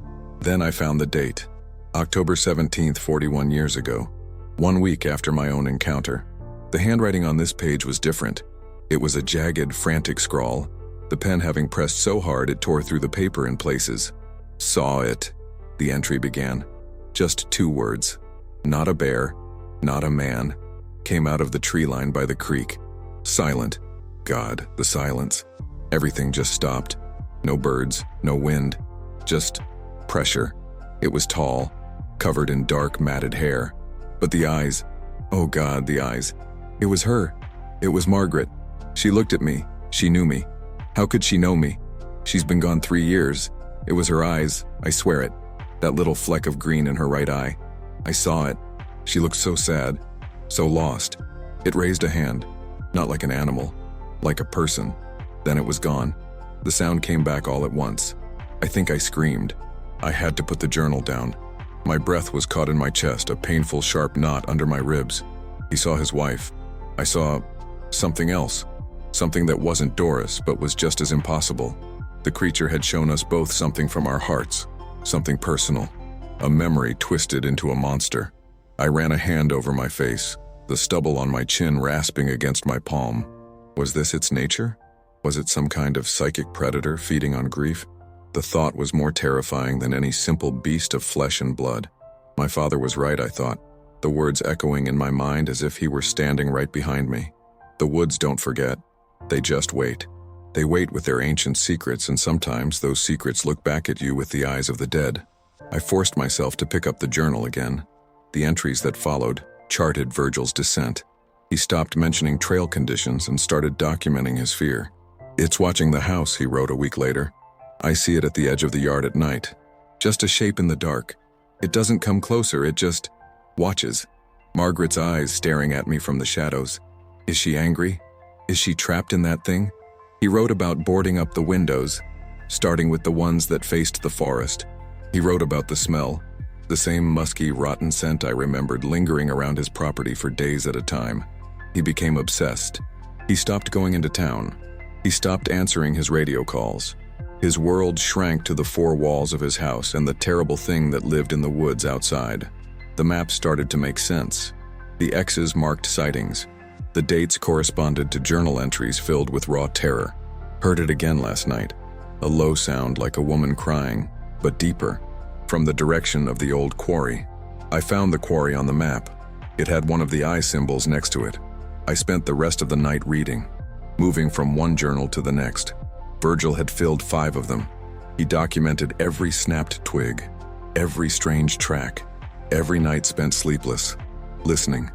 Then I found the date. October 17th, 41 years ago. 1 week after my own encounter. The handwriting on this page was different. It was a jagged, frantic scrawl, the pen having pressed so hard it tore through the paper in places. Saw it, the entry began. Just 2 words. Not a bear, not a man, came out of the tree line by the creek. Silent. God, the silence. Everything just stopped. No birds, no wind, just pressure. It was tall, covered in dark, matted hair. But the eyes, oh God, the eyes. It was her. It was Margaret. She looked at me. She knew me. How could she know me? She's been gone 3 years. It was her eyes, I swear it. That little fleck of green in her right eye. I saw it. She looked so sad, so lost. It raised a hand, not like an animal, like a person. Then it was gone. The sound came back all at once. I think I screamed. I had to put the journal down. My breath was caught in my chest, a painful, sharp knot under my ribs. He saw his wife. I saw something else. Something that wasn't Doris, but was just as impossible. The creature had shown us both something from our hearts, something personal. A memory twisted into a monster. I ran a hand over my face, the stubble on my chin rasping against my palm. Was this its nature? Was it some kind of psychic predator feeding on grief? The thought was more terrifying than any simple beast of flesh and blood. My father was right, I thought, the words echoing in my mind as if he were standing right behind me. The woods don't forget. They just wait. They wait with their ancient secrets, and sometimes those secrets look back at you with the eyes of the dead. I forced myself to pick up the journal again. The entries that followed charted Virgil's descent. He stopped mentioning trail conditions and started documenting his fear. It's watching the house, he wrote a week later. I see it at the edge of the yard at night. Just a shape in the dark. It doesn't come closer, it just watches. Margaret's eyes staring at me from the shadows. Is she angry? Is she trapped in that thing? He wrote about boarding up the windows, starting with the ones that faced the forest. He wrote about the smell, The same musky, rotten scent I remembered lingering around his property for days at a time. He became obsessed. He stopped going into town. He stopped answering his radio calls. His world shrank to the four walls of his house and the terrible thing that lived in the woods outside. The map started to make sense. The X's marked sightings. The dates corresponded to journal entries filled with raw terror. Heard it again last night. A low sound like a woman crying, but deeper, from the direction of the old quarry. I found the quarry on the map. It had one of the eye symbols next to it. I spent the rest of the night reading, moving from one journal to the next. Virgil had filled 5 of them. He documented every snapped twig, every strange track, every night spent sleepless, listening.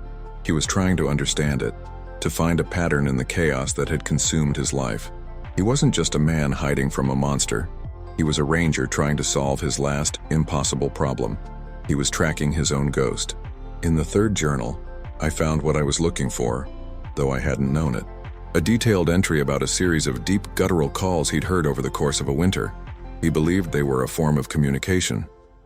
He was trying to understand it, to find a pattern in the chaos that had consumed his life. He wasn't just a man hiding from a monster. He was a ranger trying to solve his last impossible problem. He was tracking his own ghost. In the 3rd journal, I found what I was looking for, though I hadn't known it. A detailed entry about a series of deep guttural calls he'd heard over the course of a winter. He believed they were a form of communication.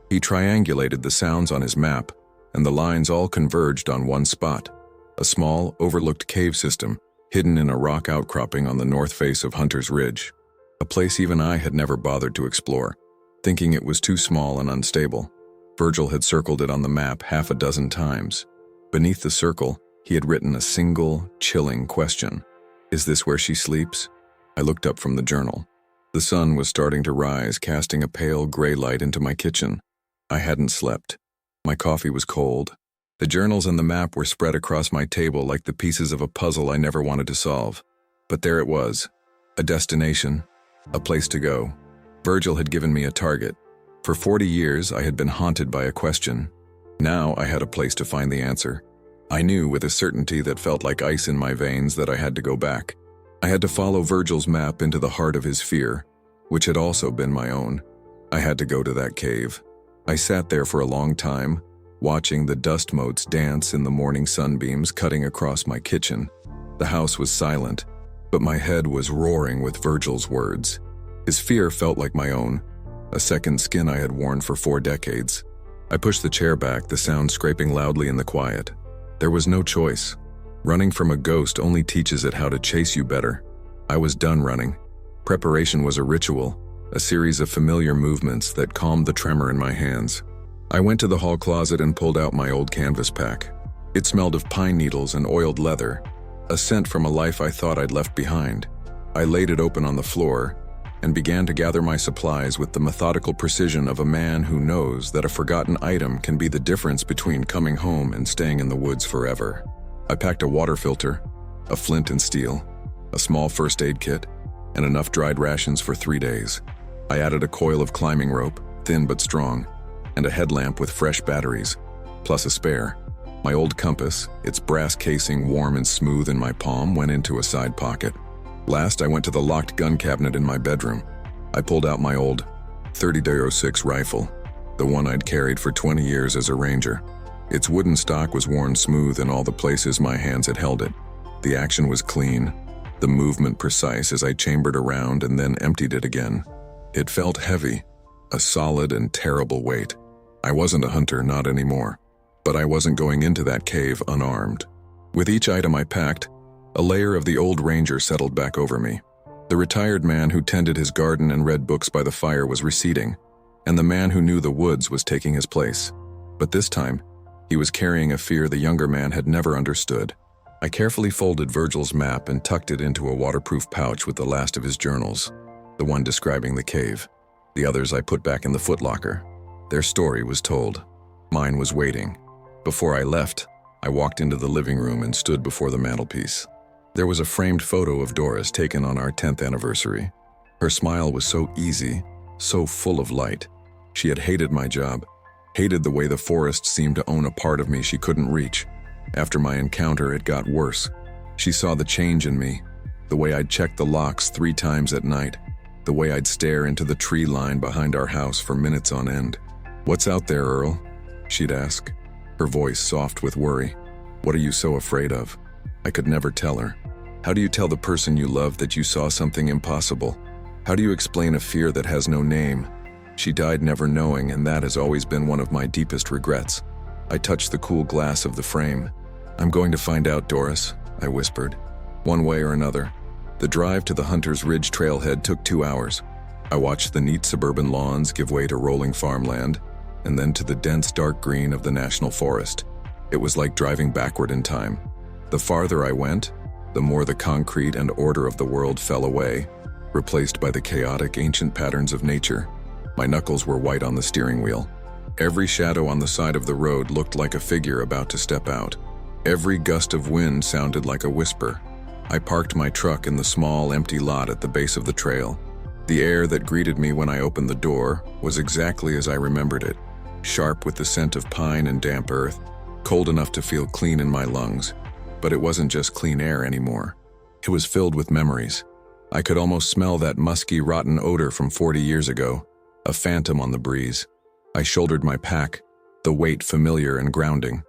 He triangulated the sounds on his map, and the lines all converged on one spot, a small, overlooked cave system hidden in a rock outcropping on the north face of Hunter's Ridge, a place even I had never bothered to explore, thinking it was too small and unstable. Virgil had circled it on the map 6 times. Beneath the circle, he had written a single, chilling question. Is this where she sleeps? I looked up from the journal. The sun was starting to rise, casting a pale gray light into my kitchen. I hadn't slept. My coffee was cold. The journals and the map were spread across my table like the pieces of a puzzle I never wanted to solve. But there it was, a destination, a place to go. Virgil had given me a target. For 40 years, I had been haunted by a question. Now I had a place to find the answer. I knew with a certainty that felt like ice in my veins that I had to go back. I had to follow Virgil's map into the heart of his fear, which had also been my own. I had to go to that cave. I sat there for a long time, watching the dust motes dance in the morning sunbeams cutting across my kitchen. The house was silent, but my head was roaring with Virgil's words. His fear felt like my own, a second skin I had worn for 4 decades. I pushed the chair back, the sound scraping loudly in the quiet. There was no choice. Running from a ghost only teaches it how to chase you better. I was done running. Preparation was a ritual, a series of familiar movements that calmed the tremor in my hands. I went to the hall closet and pulled out my old canvas pack. It smelled of pine needles and oiled leather, a scent from a life I thought I'd left behind. I laid it open on the floor and began to gather my supplies with the methodical precision of a man who knows that a forgotten item can be the difference between coming home and staying in the woods forever. I packed a water filter, a flint and steel, a small first aid kit, and enough dried rations for 3 days. I added a coil of climbing rope, thin but strong, and a headlamp with fresh batteries, plus a spare. My old compass, its brass casing warm and smooth in my palm, went into a side pocket. Last, I went to the locked gun cabinet in my bedroom. I pulled out my old .30-06 rifle, the one I'd carried for 20 years as a ranger. Its wooden stock was worn smooth in all the places my hands had held it. The action was clean, the movement precise as I chambered around and then emptied it again. It felt heavy, a solid and terrible weight. I wasn't a hunter, not anymore, but I wasn't going into that cave unarmed. With each item I packed, a layer of the old ranger settled back over me. The retired man who tended his garden and read books by the fire was receding, and the man who knew the woods was taking his place. But this time, he was carrying a fear the younger man had never understood. I carefully folded Virgil's map and tucked it into a waterproof pouch with the last of his journals, the one describing the cave. The others I put back in the footlocker. Their story was told. Mine was waiting. Before I left, I walked into the living room and stood before the mantelpiece. There was a framed photo of Doris taken on our 10th anniversary. Her smile was so easy, so full of light. She had hated my job, hated the way the forest seemed to own a part of me she couldn't reach. After my encounter, it got worse. She saw the change in me, the way I'd check the locks 3 times at night, the way I'd stare into the tree line behind our house for minutes on end. "What's out there, Earl?" she'd ask, her voice soft with worry. "What are you so afraid of?" I could never tell her. How do you tell the person you love that you saw something impossible? How do you explain a fear that has no name? She died never knowing, and that has always been one of my deepest regrets. I touched the cool glass of the frame. "I'm going to find out, Doris," I whispered. One way or another. The drive to the Hunter's Ridge trailhead took 2 hours. I watched the neat suburban lawns give way to rolling farmland, and then to the dense dark green of the national forest. It was like driving backward in time. The farther I went, the more the concrete and order of the world fell away, replaced by the chaotic ancient patterns of nature. My knuckles were white on the steering wheel. Every shadow on the side of the road looked like a figure about to step out. Every gust of wind sounded like a whisper. I parked my truck in the small, empty lot at the base of the trail. The air that greeted me when I opened the door was exactly as I remembered it, sharp with the scent of pine and damp earth, cold enough to feel clean in my lungs. But it wasn't just clean air anymore. It was filled with memories. I could almost smell that musky, rotten odor from 40 years ago, a phantom on the breeze. I shouldered my pack, the weight familiar and grounding.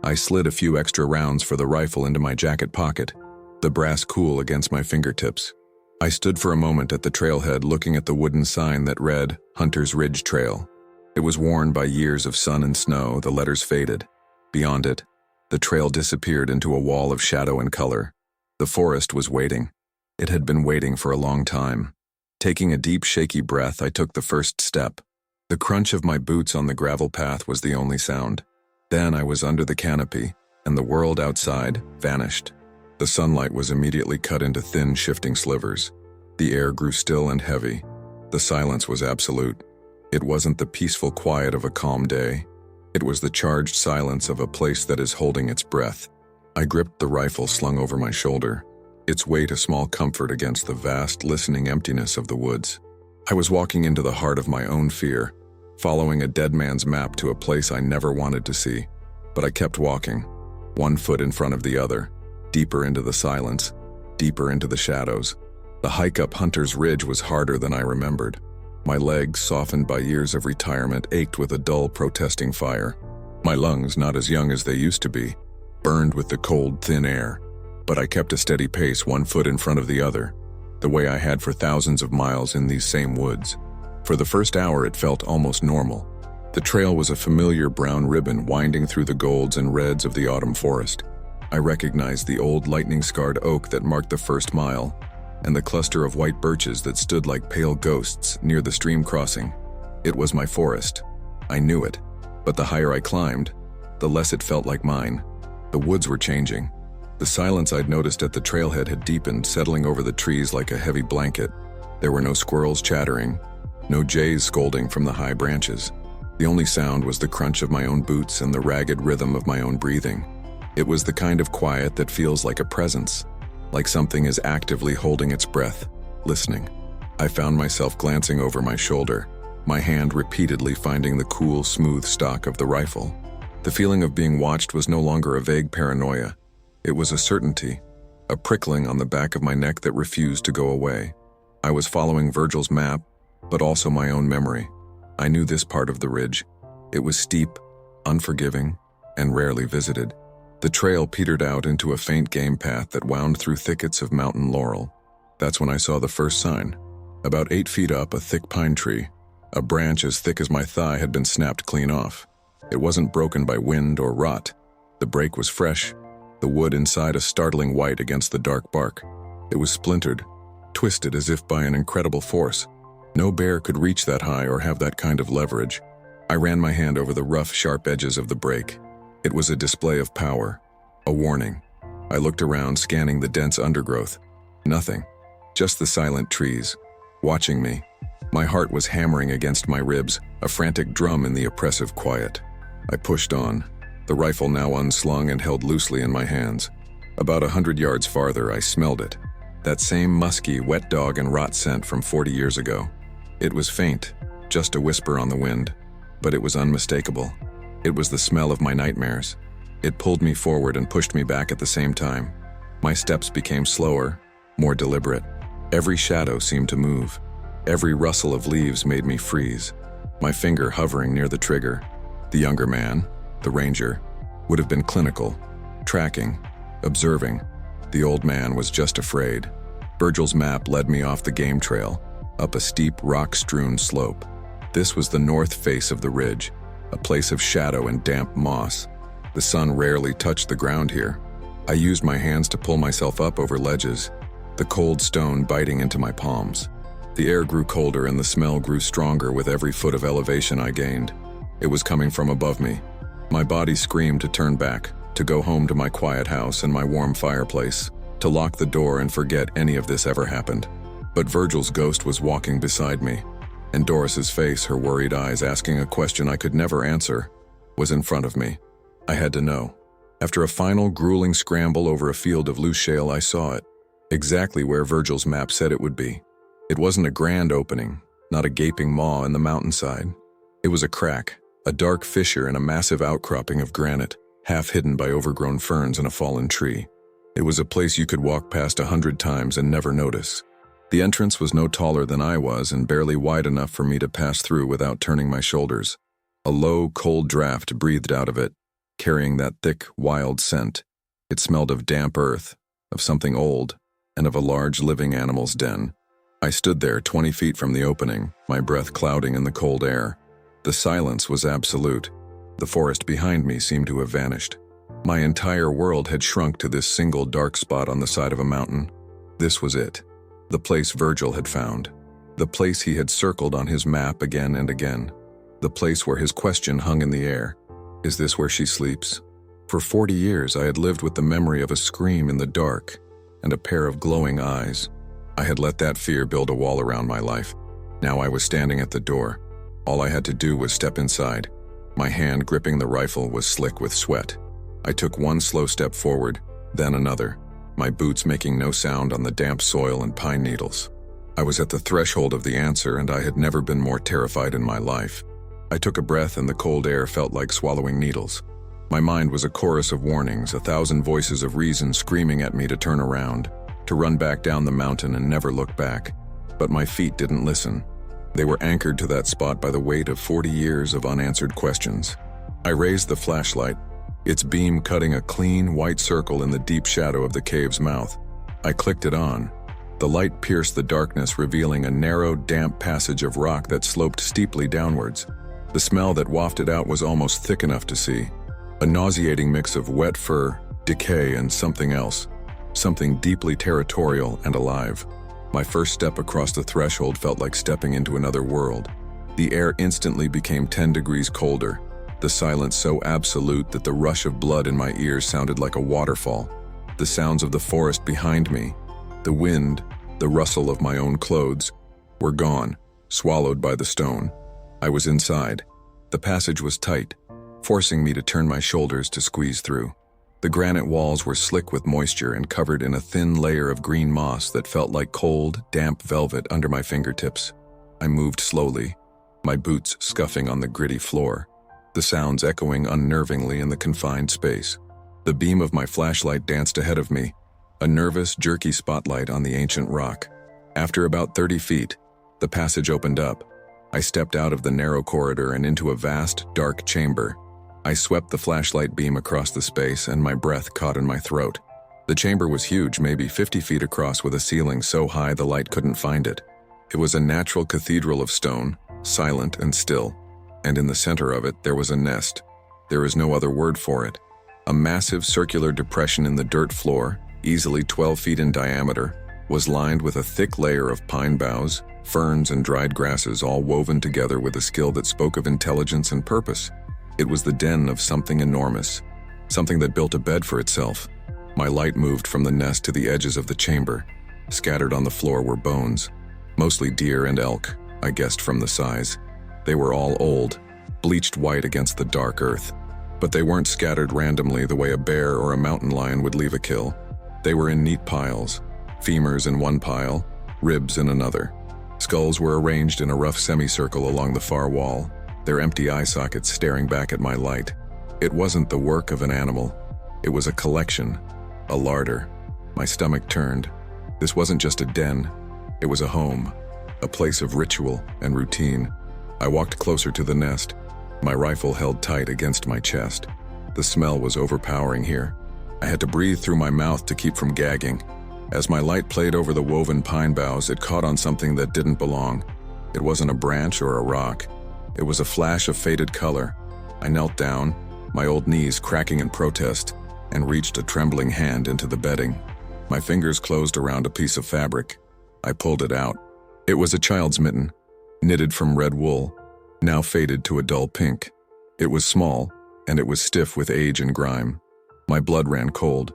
I slid a few extra rounds for the rifle into my jacket pocket, the brass cool against my fingertips. I stood for a moment at the trailhead looking at the wooden sign that read, Hunter's Ridge Trail. It was worn by years of sun and snow, the letters faded. Beyond it, the trail disappeared into a wall of shadow and color. The forest was waiting. It had been waiting for a long time. Taking a deep, shaky breath, I took the first step. The crunch of my boots on the gravel path was the only sound. Then I was under the canopy, and the world outside vanished. The sunlight was immediately cut into thin, shifting slivers. The air grew still and heavy. The silence was absolute. It wasn't the peaceful quiet of a calm day. It was the charged silence of a place that is holding its breath. I gripped the rifle slung over my shoulder, its weight a small comfort against the vast, listening emptiness of the woods. I was walking into the heart of my own fear, following a dead man's map to a place I never wanted to see. But I kept walking, one foot in front of the other, deeper into the silence, deeper into the shadows. The hike up Hunter's Ridge was harder than I remembered. My legs, softened by years of retirement, ached with a dull, protesting fire. My lungs, not as young as they used to be, burned with the cold, thin air. But I kept a steady pace, one foot in front of the other, the way I had for thousands of miles in these same woods. For the first hour, it felt almost normal. The trail was a familiar brown ribbon winding through the golds and reds of the autumn forest. I recognized the old lightning-scarred oak that marked the first mile, and the cluster of white birches that stood like pale ghosts near the stream crossing. It was my forest. I knew it, but the higher I climbed, the less it felt like mine. The woods were changing. The silence I'd noticed at the trailhead had deepened, settling over the trees like a heavy blanket. There were no squirrels chattering, no jays scolding from the high branches. The only sound was the crunch of my own boots and the ragged rhythm of my own breathing. It was the kind of quiet that feels like a presence, like something is actively holding its breath, listening. I found myself glancing over my shoulder, my hand repeatedly finding the cool, smooth stock of the rifle. The feeling of being watched was no longer a vague paranoia. It was a certainty, a prickling on the back of my neck that refused to go away. I was following Virgil's map, but also my own memory. I knew this part of the ridge. It was steep, unforgiving, and rarely visited. The trail petered out into a faint game path that wound through thickets of mountain laurel. That's when I saw the first sign. About 8 feet up, a thick pine tree. A branch as thick as my thigh had been snapped clean off. It wasn't broken by wind or rot. The break was fresh, the wood inside a startling white against the dark bark. It was splintered, twisted as if by an incredible force. No bear could reach that high or have that kind of leverage. I ran my hand over the rough, sharp edges of the break. It was a display of power, a warning. I looked around, scanning the dense undergrowth. Nothing, just the silent trees, watching me. My heart was hammering against my ribs, a frantic drum in the oppressive quiet. I pushed on, the rifle now unslung and held loosely in my hands. About 100 yards farther, I smelled it. That same musky, wet dog and rot scent from 40 years ago. It was faint, just a whisper on the wind, but it was unmistakable. It was the smell of my nightmares. It pulled me forward and pushed me back at the same time. My steps became slower, more deliberate. Every shadow seemed to move. Every rustle of leaves made me freeze, my finger hovering near the trigger. The younger man, the ranger, would have been clinical, tracking, observing. The old man was just afraid. Virgil's map led me off the game trail, up a steep, rock-strewn slope. This was the north face of the ridge, a place of shadow and damp moss. The sun rarely touched the ground here. I used my hands to pull myself up over ledges, the cold stone biting into my palms. The air grew colder and the smell grew stronger with every foot of elevation I gained. It was coming from above me. My body screamed to turn back, to go home to my quiet house and my warm fireplace, to lock the door and forget any of this ever happened. But Virgil's ghost was walking beside me, and Doris's face, her worried eyes asking a question I could never answer, was in front of me. I had to know. After a final grueling scramble over a field of loose shale, I saw it, exactly where Virgil's map said it would be. It wasn't a grand opening, not a gaping maw in the mountainside. It was a crack, a dark fissure in a massive outcropping of granite, half hidden by overgrown ferns and a fallen tree. It was a place you could walk past 100 times and never notice. The entrance was no taller than I was and barely wide enough for me to pass through without turning my shoulders. A low, cold draft breathed out of it, carrying that thick, wild scent. It smelled of damp earth, of something old, and of a large living animal's den. I stood there 20 feet from the opening, my breath clouding in the cold air. The silence was absolute. The forest behind me seemed to have vanished. My entire world had shrunk to this single dark spot on the side of a mountain. This was it. The place Virgil had found. The place he had circled on his map again and again. The place where his question hung in the air. Is this where she sleeps? For 40 years I had lived with the memory of a scream in the dark and a pair of glowing eyes. I had let that fear build a wall around my life. Now I was standing at the door. All I had to do was step inside. My hand gripping the rifle was slick with sweat. I took one slow step forward, then another, my boots making no sound on the damp soil and pine needles. I was at the threshold of the answer, and I had never been more terrified in my life. I took a breath and the cold air felt like swallowing needles. My mind was a chorus of warnings, 1,000 voices of reason screaming at me to turn around, to run back down the mountain and never look back. But my feet didn't listen. They were anchored to that spot by the weight of 40 years of unanswered questions. I raised the flashlight, its beam cutting a clean, white circle in the deep shadow of the cave's mouth. I clicked it on. The light pierced the darkness, revealing a narrow, damp passage of rock that sloped steeply downwards. The smell that wafted out was almost thick enough to see. A nauseating mix of wet fur, decay, and something else. Something deeply territorial and alive. My first step across the threshold felt like stepping into another world. The air instantly became 10 degrees colder, the silence so absolute that the rush of blood in my ears sounded like a waterfall. The sounds of the forest behind me, the wind, the rustle of my own clothes, were gone, swallowed by the stone. I was inside. The passage was tight, forcing me to turn my shoulders to squeeze through. The granite walls were slick with moisture and covered in a thin layer of green moss that felt like cold, damp velvet under my fingertips. I moved slowly, my boots scuffing on the gritty floor, the sounds echoing unnervingly in the confined space. The beam of my flashlight danced ahead of me, a nervous, jerky spotlight on the ancient rock. After about 30 feet, the passage opened up. I stepped out of the narrow corridor and into a vast, dark chamber. I swept the flashlight beam across the space and my breath caught in my throat. The chamber was huge, maybe 50 feet across, with a ceiling so high the light couldn't find it. It was a natural cathedral of stone, silent and still, and in the center of it there was a nest. There is no other word for it. A massive circular depression in the dirt floor, easily 12 feet in diameter, was lined with a thick layer of pine boughs, ferns, and dried grasses, all woven together with a skill that spoke of intelligence and purpose. It was the den of something enormous, something that built a bed for itself. My light moved from the nest to the edges of the chamber. Scattered on the floor were bones, mostly deer and elk, I guessed from the size. They were all old, bleached white against the dark earth. But they weren't scattered randomly the way a bear or a mountain lion would leave a kill. They were in neat piles, femurs in one pile, ribs in another. Skulls were arranged in a rough semicircle along the far wall, their empty eye sockets staring back at my light. It wasn't the work of an animal. It was a collection, a larder. My stomach turned. This wasn't just a den. It was a home, a place of ritual and routine. I walked closer to the nest, my rifle held tight against my chest. The smell was overpowering here. I had to breathe through my mouth to keep from gagging. As my light played over the woven pine boughs, it caught on something that didn't belong. It wasn't a branch or a rock. It was a flash of faded color. I knelt down, my old knees cracking in protest, and reached a trembling hand into the bedding. My fingers closed around a piece of fabric. I pulled it out. It was a child's mitten, knitted from red wool, now faded to a dull pink. It was small, and it was stiff with age and grime. My blood ran cold.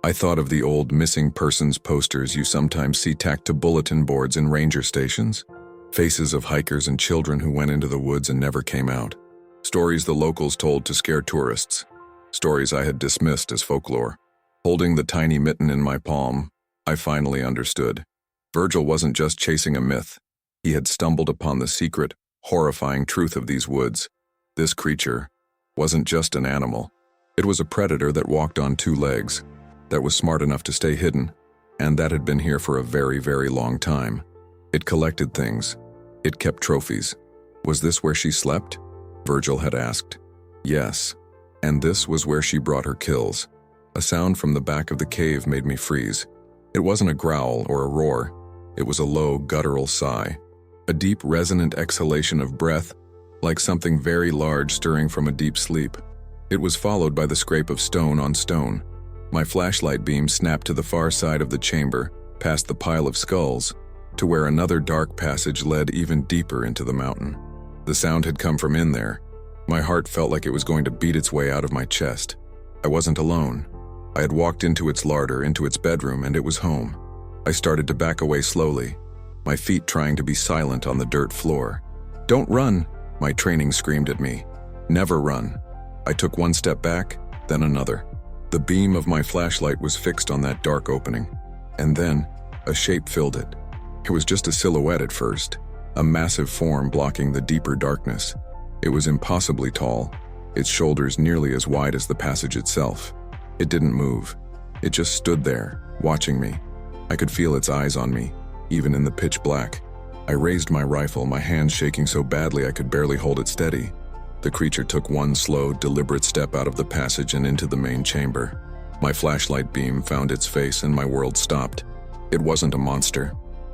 I thought of the old missing persons posters you sometimes see tacked to bulletin boards in ranger stations. Faces of hikers and children who went into the woods and never came out. Stories the locals told to scare tourists. Stories I had dismissed as folklore. Holding the tiny mitten in my palm, I finally understood. Virgil wasn't just chasing a myth. He had stumbled upon the secret, horrifying truth of these woods. This creature wasn't just an animal. It was a predator that walked on two legs, that was smart enough to stay hidden, and that had been here for a very, very long time. It collected things. It kept trophies. Was this where she slept? Virgil had asked. Yes, and this was where she brought her kills. A sound from the back of the cave made me freeze. It wasn't a growl or a roar. It was a low, guttural sigh. A deep, resonant exhalation of breath, like something very large stirring from a deep sleep. It was followed by the scrape of stone on stone. My flashlight beam snapped to the far side of the chamber, past the pile of skulls, to where another dark passage led even deeper into the mountain. The sound had come from in there. My heart felt like it was going to beat its way out of my chest. I wasn't alone. I had walked into its larder, into its bedroom, and it was home. I started to back away slowly, my feet trying to be silent on the dirt floor. "Don't run," my training screamed at me. "Never run." I took one step back, then another. The beam of my flashlight was fixed on that dark opening, and then a shape filled it. It was just a silhouette at first, a massive form blocking the deeper darkness. It was impossibly tall, its shoulders nearly as wide as the passage itself. It didn't move. It just stood there, watching me. I could feel its eyes on me, even in the pitch black. I raised my rifle, my hands shaking so badly I could barely hold it steady. The creature took one slow, deliberate step out of the passage and into the main chamber. My flashlight beam found its face and my world stopped. It wasn't a monster.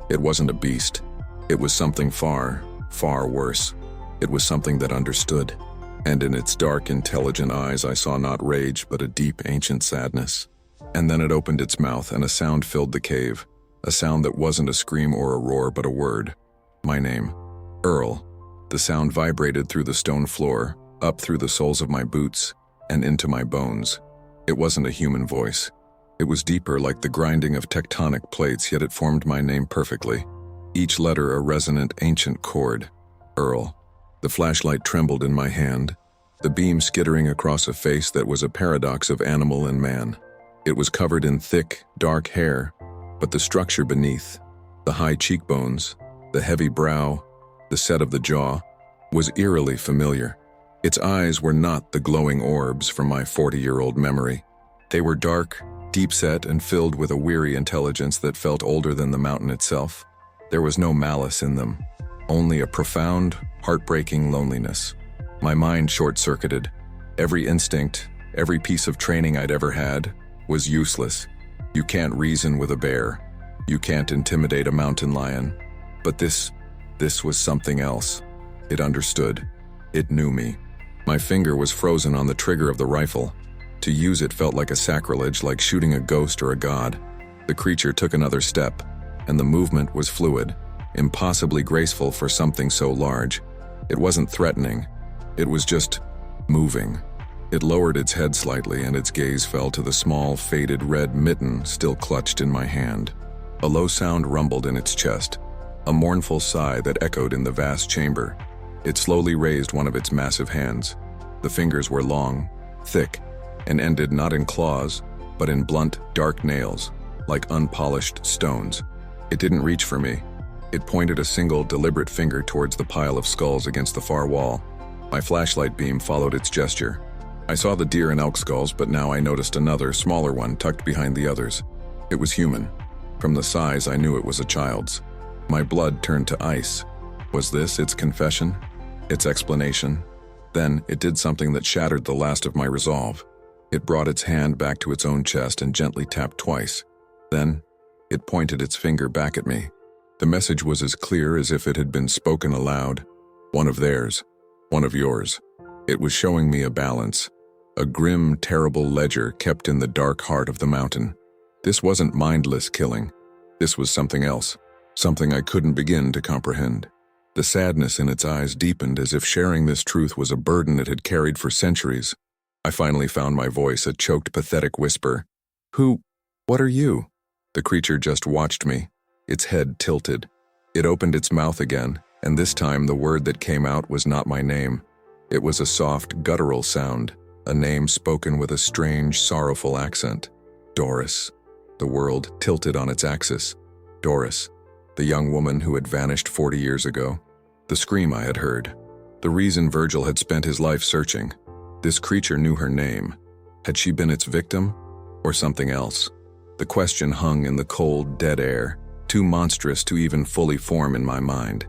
It wasn't a beast. It was something far, far worse. It was something that understood. And in its dark, intelligent eyes I saw not rage but a deep, ancient sadness. And then it opened its mouth and a sound filled the cave. A sound that wasn't a scream or a roar but a word. My name. Earl. The sound vibrated through the stone floor, up through the soles of my boots, and into my bones. It wasn't a human voice. It was deeper, like the grinding of tectonic plates, yet it formed my name perfectly. Each letter a resonant, ancient chord. Earl. The flashlight trembled in my hand, the beam skittering across a face that was a paradox of animal and man. It was covered in thick, dark hair, but the structure beneath, the high cheekbones, the heavy brow, the set of the jaw, was eerily familiar. Its eyes were not the glowing orbs from my 40-year-old memory. They were dark, deep-set, and filled with a weary intelligence that felt older than the mountain itself. There was no malice in them, only a profound, heartbreaking loneliness. My mind short-circuited. Every instinct, every piece of training I'd ever had, was useless. You can't reason with a bear. You can't intimidate a mountain lion. But this was something else. It understood. It knew me. My finger was frozen on the trigger of the rifle. To use it felt like a sacrilege, like shooting a ghost or a god. The creature took another step, and the movement was fluid, impossibly graceful for something so large. It wasn't threatening. It was just moving. It lowered its head slightly, and its gaze fell to the small, faded red mitten still clutched in my hand. A low sound rumbled in its chest, a mournful sigh that echoed in the vast chamber. It slowly raised one of its massive hands. The fingers were long, thick, and ended not in claws, but in blunt, dark nails, like unpolished stones. It didn't reach for me. It pointed a single, deliberate finger towards the pile of skulls against the far wall. My flashlight beam followed its gesture. I saw the deer and elk skulls, but now I noticed another, smaller one tucked behind the others. It was human. From the size, I knew it was a child's. My blood turned to ice. Was this its confession? Its explanation? Then it did something that shattered the last of my resolve. It brought its hand back to its own chest and gently tapped twice. Then it pointed its finger back at me. The message was as clear as if it had been spoken aloud, one of theirs. one of yours. It was showing me a balance, a grim, terrible ledger kept in the dark heart of the mountain. This wasn't mindless killing. This was something else, something I couldn't begin to comprehend. The sadness in its eyes deepened as if sharing this truth was a burden it had carried for centuries. I finally found my voice, a choked, pathetic whisper. What are you? The creature just watched me, its head tilted. It opened its mouth again, and this time the word that came out was not my name. It was a soft, guttural sound, a name spoken with a strange, sorrowful accent. Doris. The world tilted on its axis. Doris, the young woman who had vanished 40 years ago. The scream I had heard. The reason Virgil had spent his life searching. This creature knew her name. Had she been its victim? Or something else? The question hung in the cold, dead air, too monstrous to even fully form in my mind.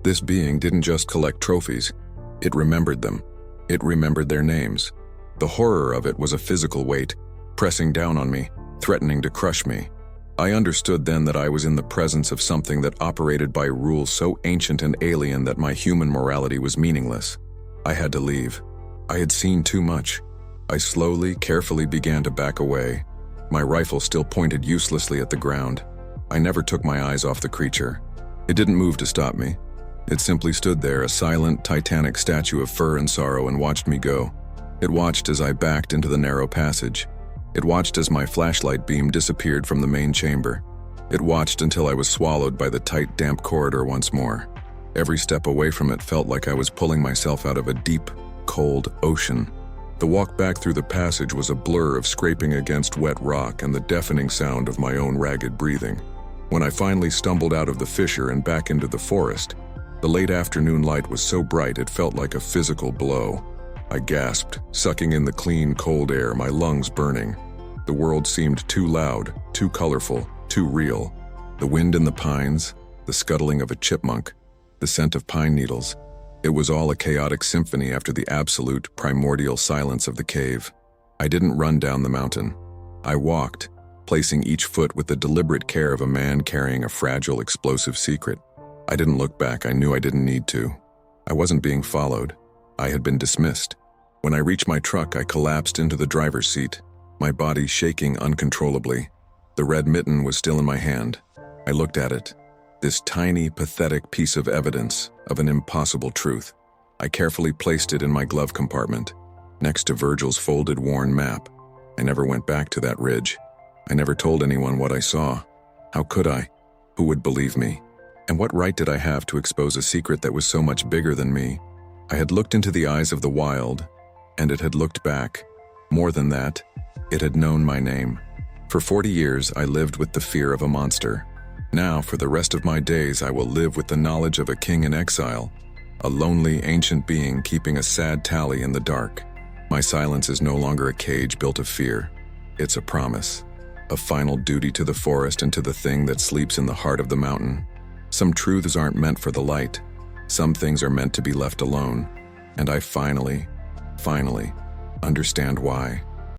This being didn't just collect trophies. It remembered them. It remembered their names. The horror of it was a physical weight, pressing down on me, threatening to crush me. I understood then that I was in the presence of something that operated by rules so ancient and alien that my human morality was meaningless. I had to leave. I had seen too much. I slowly, carefully began to back away, my rifle still pointed uselessly at the ground. I never took my eyes off the creature. It didn't move to stop me. It simply stood there, a silent, titanic statue of fur and sorrow, and watched me go. It watched as I backed into the narrow passage. It watched as my flashlight beam disappeared from the main chamber. It watched until I was swallowed by the tight, damp corridor once more. Every step away from it felt like I was pulling myself out of a deep, cold ocean. The walk back through the passage was a blur of scraping against wet rock and the deafening sound of my own ragged breathing. When I finally stumbled out of the fissure and back into the forest, the late afternoon light was so bright it felt like a physical blow. I gasped, sucking in the clean, cold air, my lungs burning. The world seemed too loud, too colorful, too real. The wind in the pines, the scuttling of a chipmunk, the scent of pine needles. It was all a chaotic symphony after the absolute, primordial silence of the cave. I didn't run down the mountain. I walked, placing each foot with the deliberate care of a man carrying a fragile, explosive secret. I didn't look back. I knew I didn't need to. I wasn't being followed. I had been dismissed. When I reached my truck, I collapsed into the driver's seat, my body shaking uncontrollably. The red mitten was still in my hand. I looked at it. This tiny, pathetic piece of evidence of an impossible truth. I carefully placed it in my glove compartment, next to Virgil's folded, worn map. I never went back to that ridge. I never told anyone what I saw. How could I? Who would believe me? And what right did I have to expose a secret that was so much bigger than me? I had looked into the eyes of the wild, and it had looked back. More than that, it had known my name. For 40 years, I lived with the fear of a monster. Now, for the rest of my days, I will live with the knowledge of a king in exile, a lonely, ancient being keeping a sad tally in the dark. My silence is no longer a cage built of fear. It's a promise, a final duty to the forest and to the thing that sleeps in the heart of the mountain. Some truths aren't meant for the light. Some things are meant to be left alone. And I finally understand why.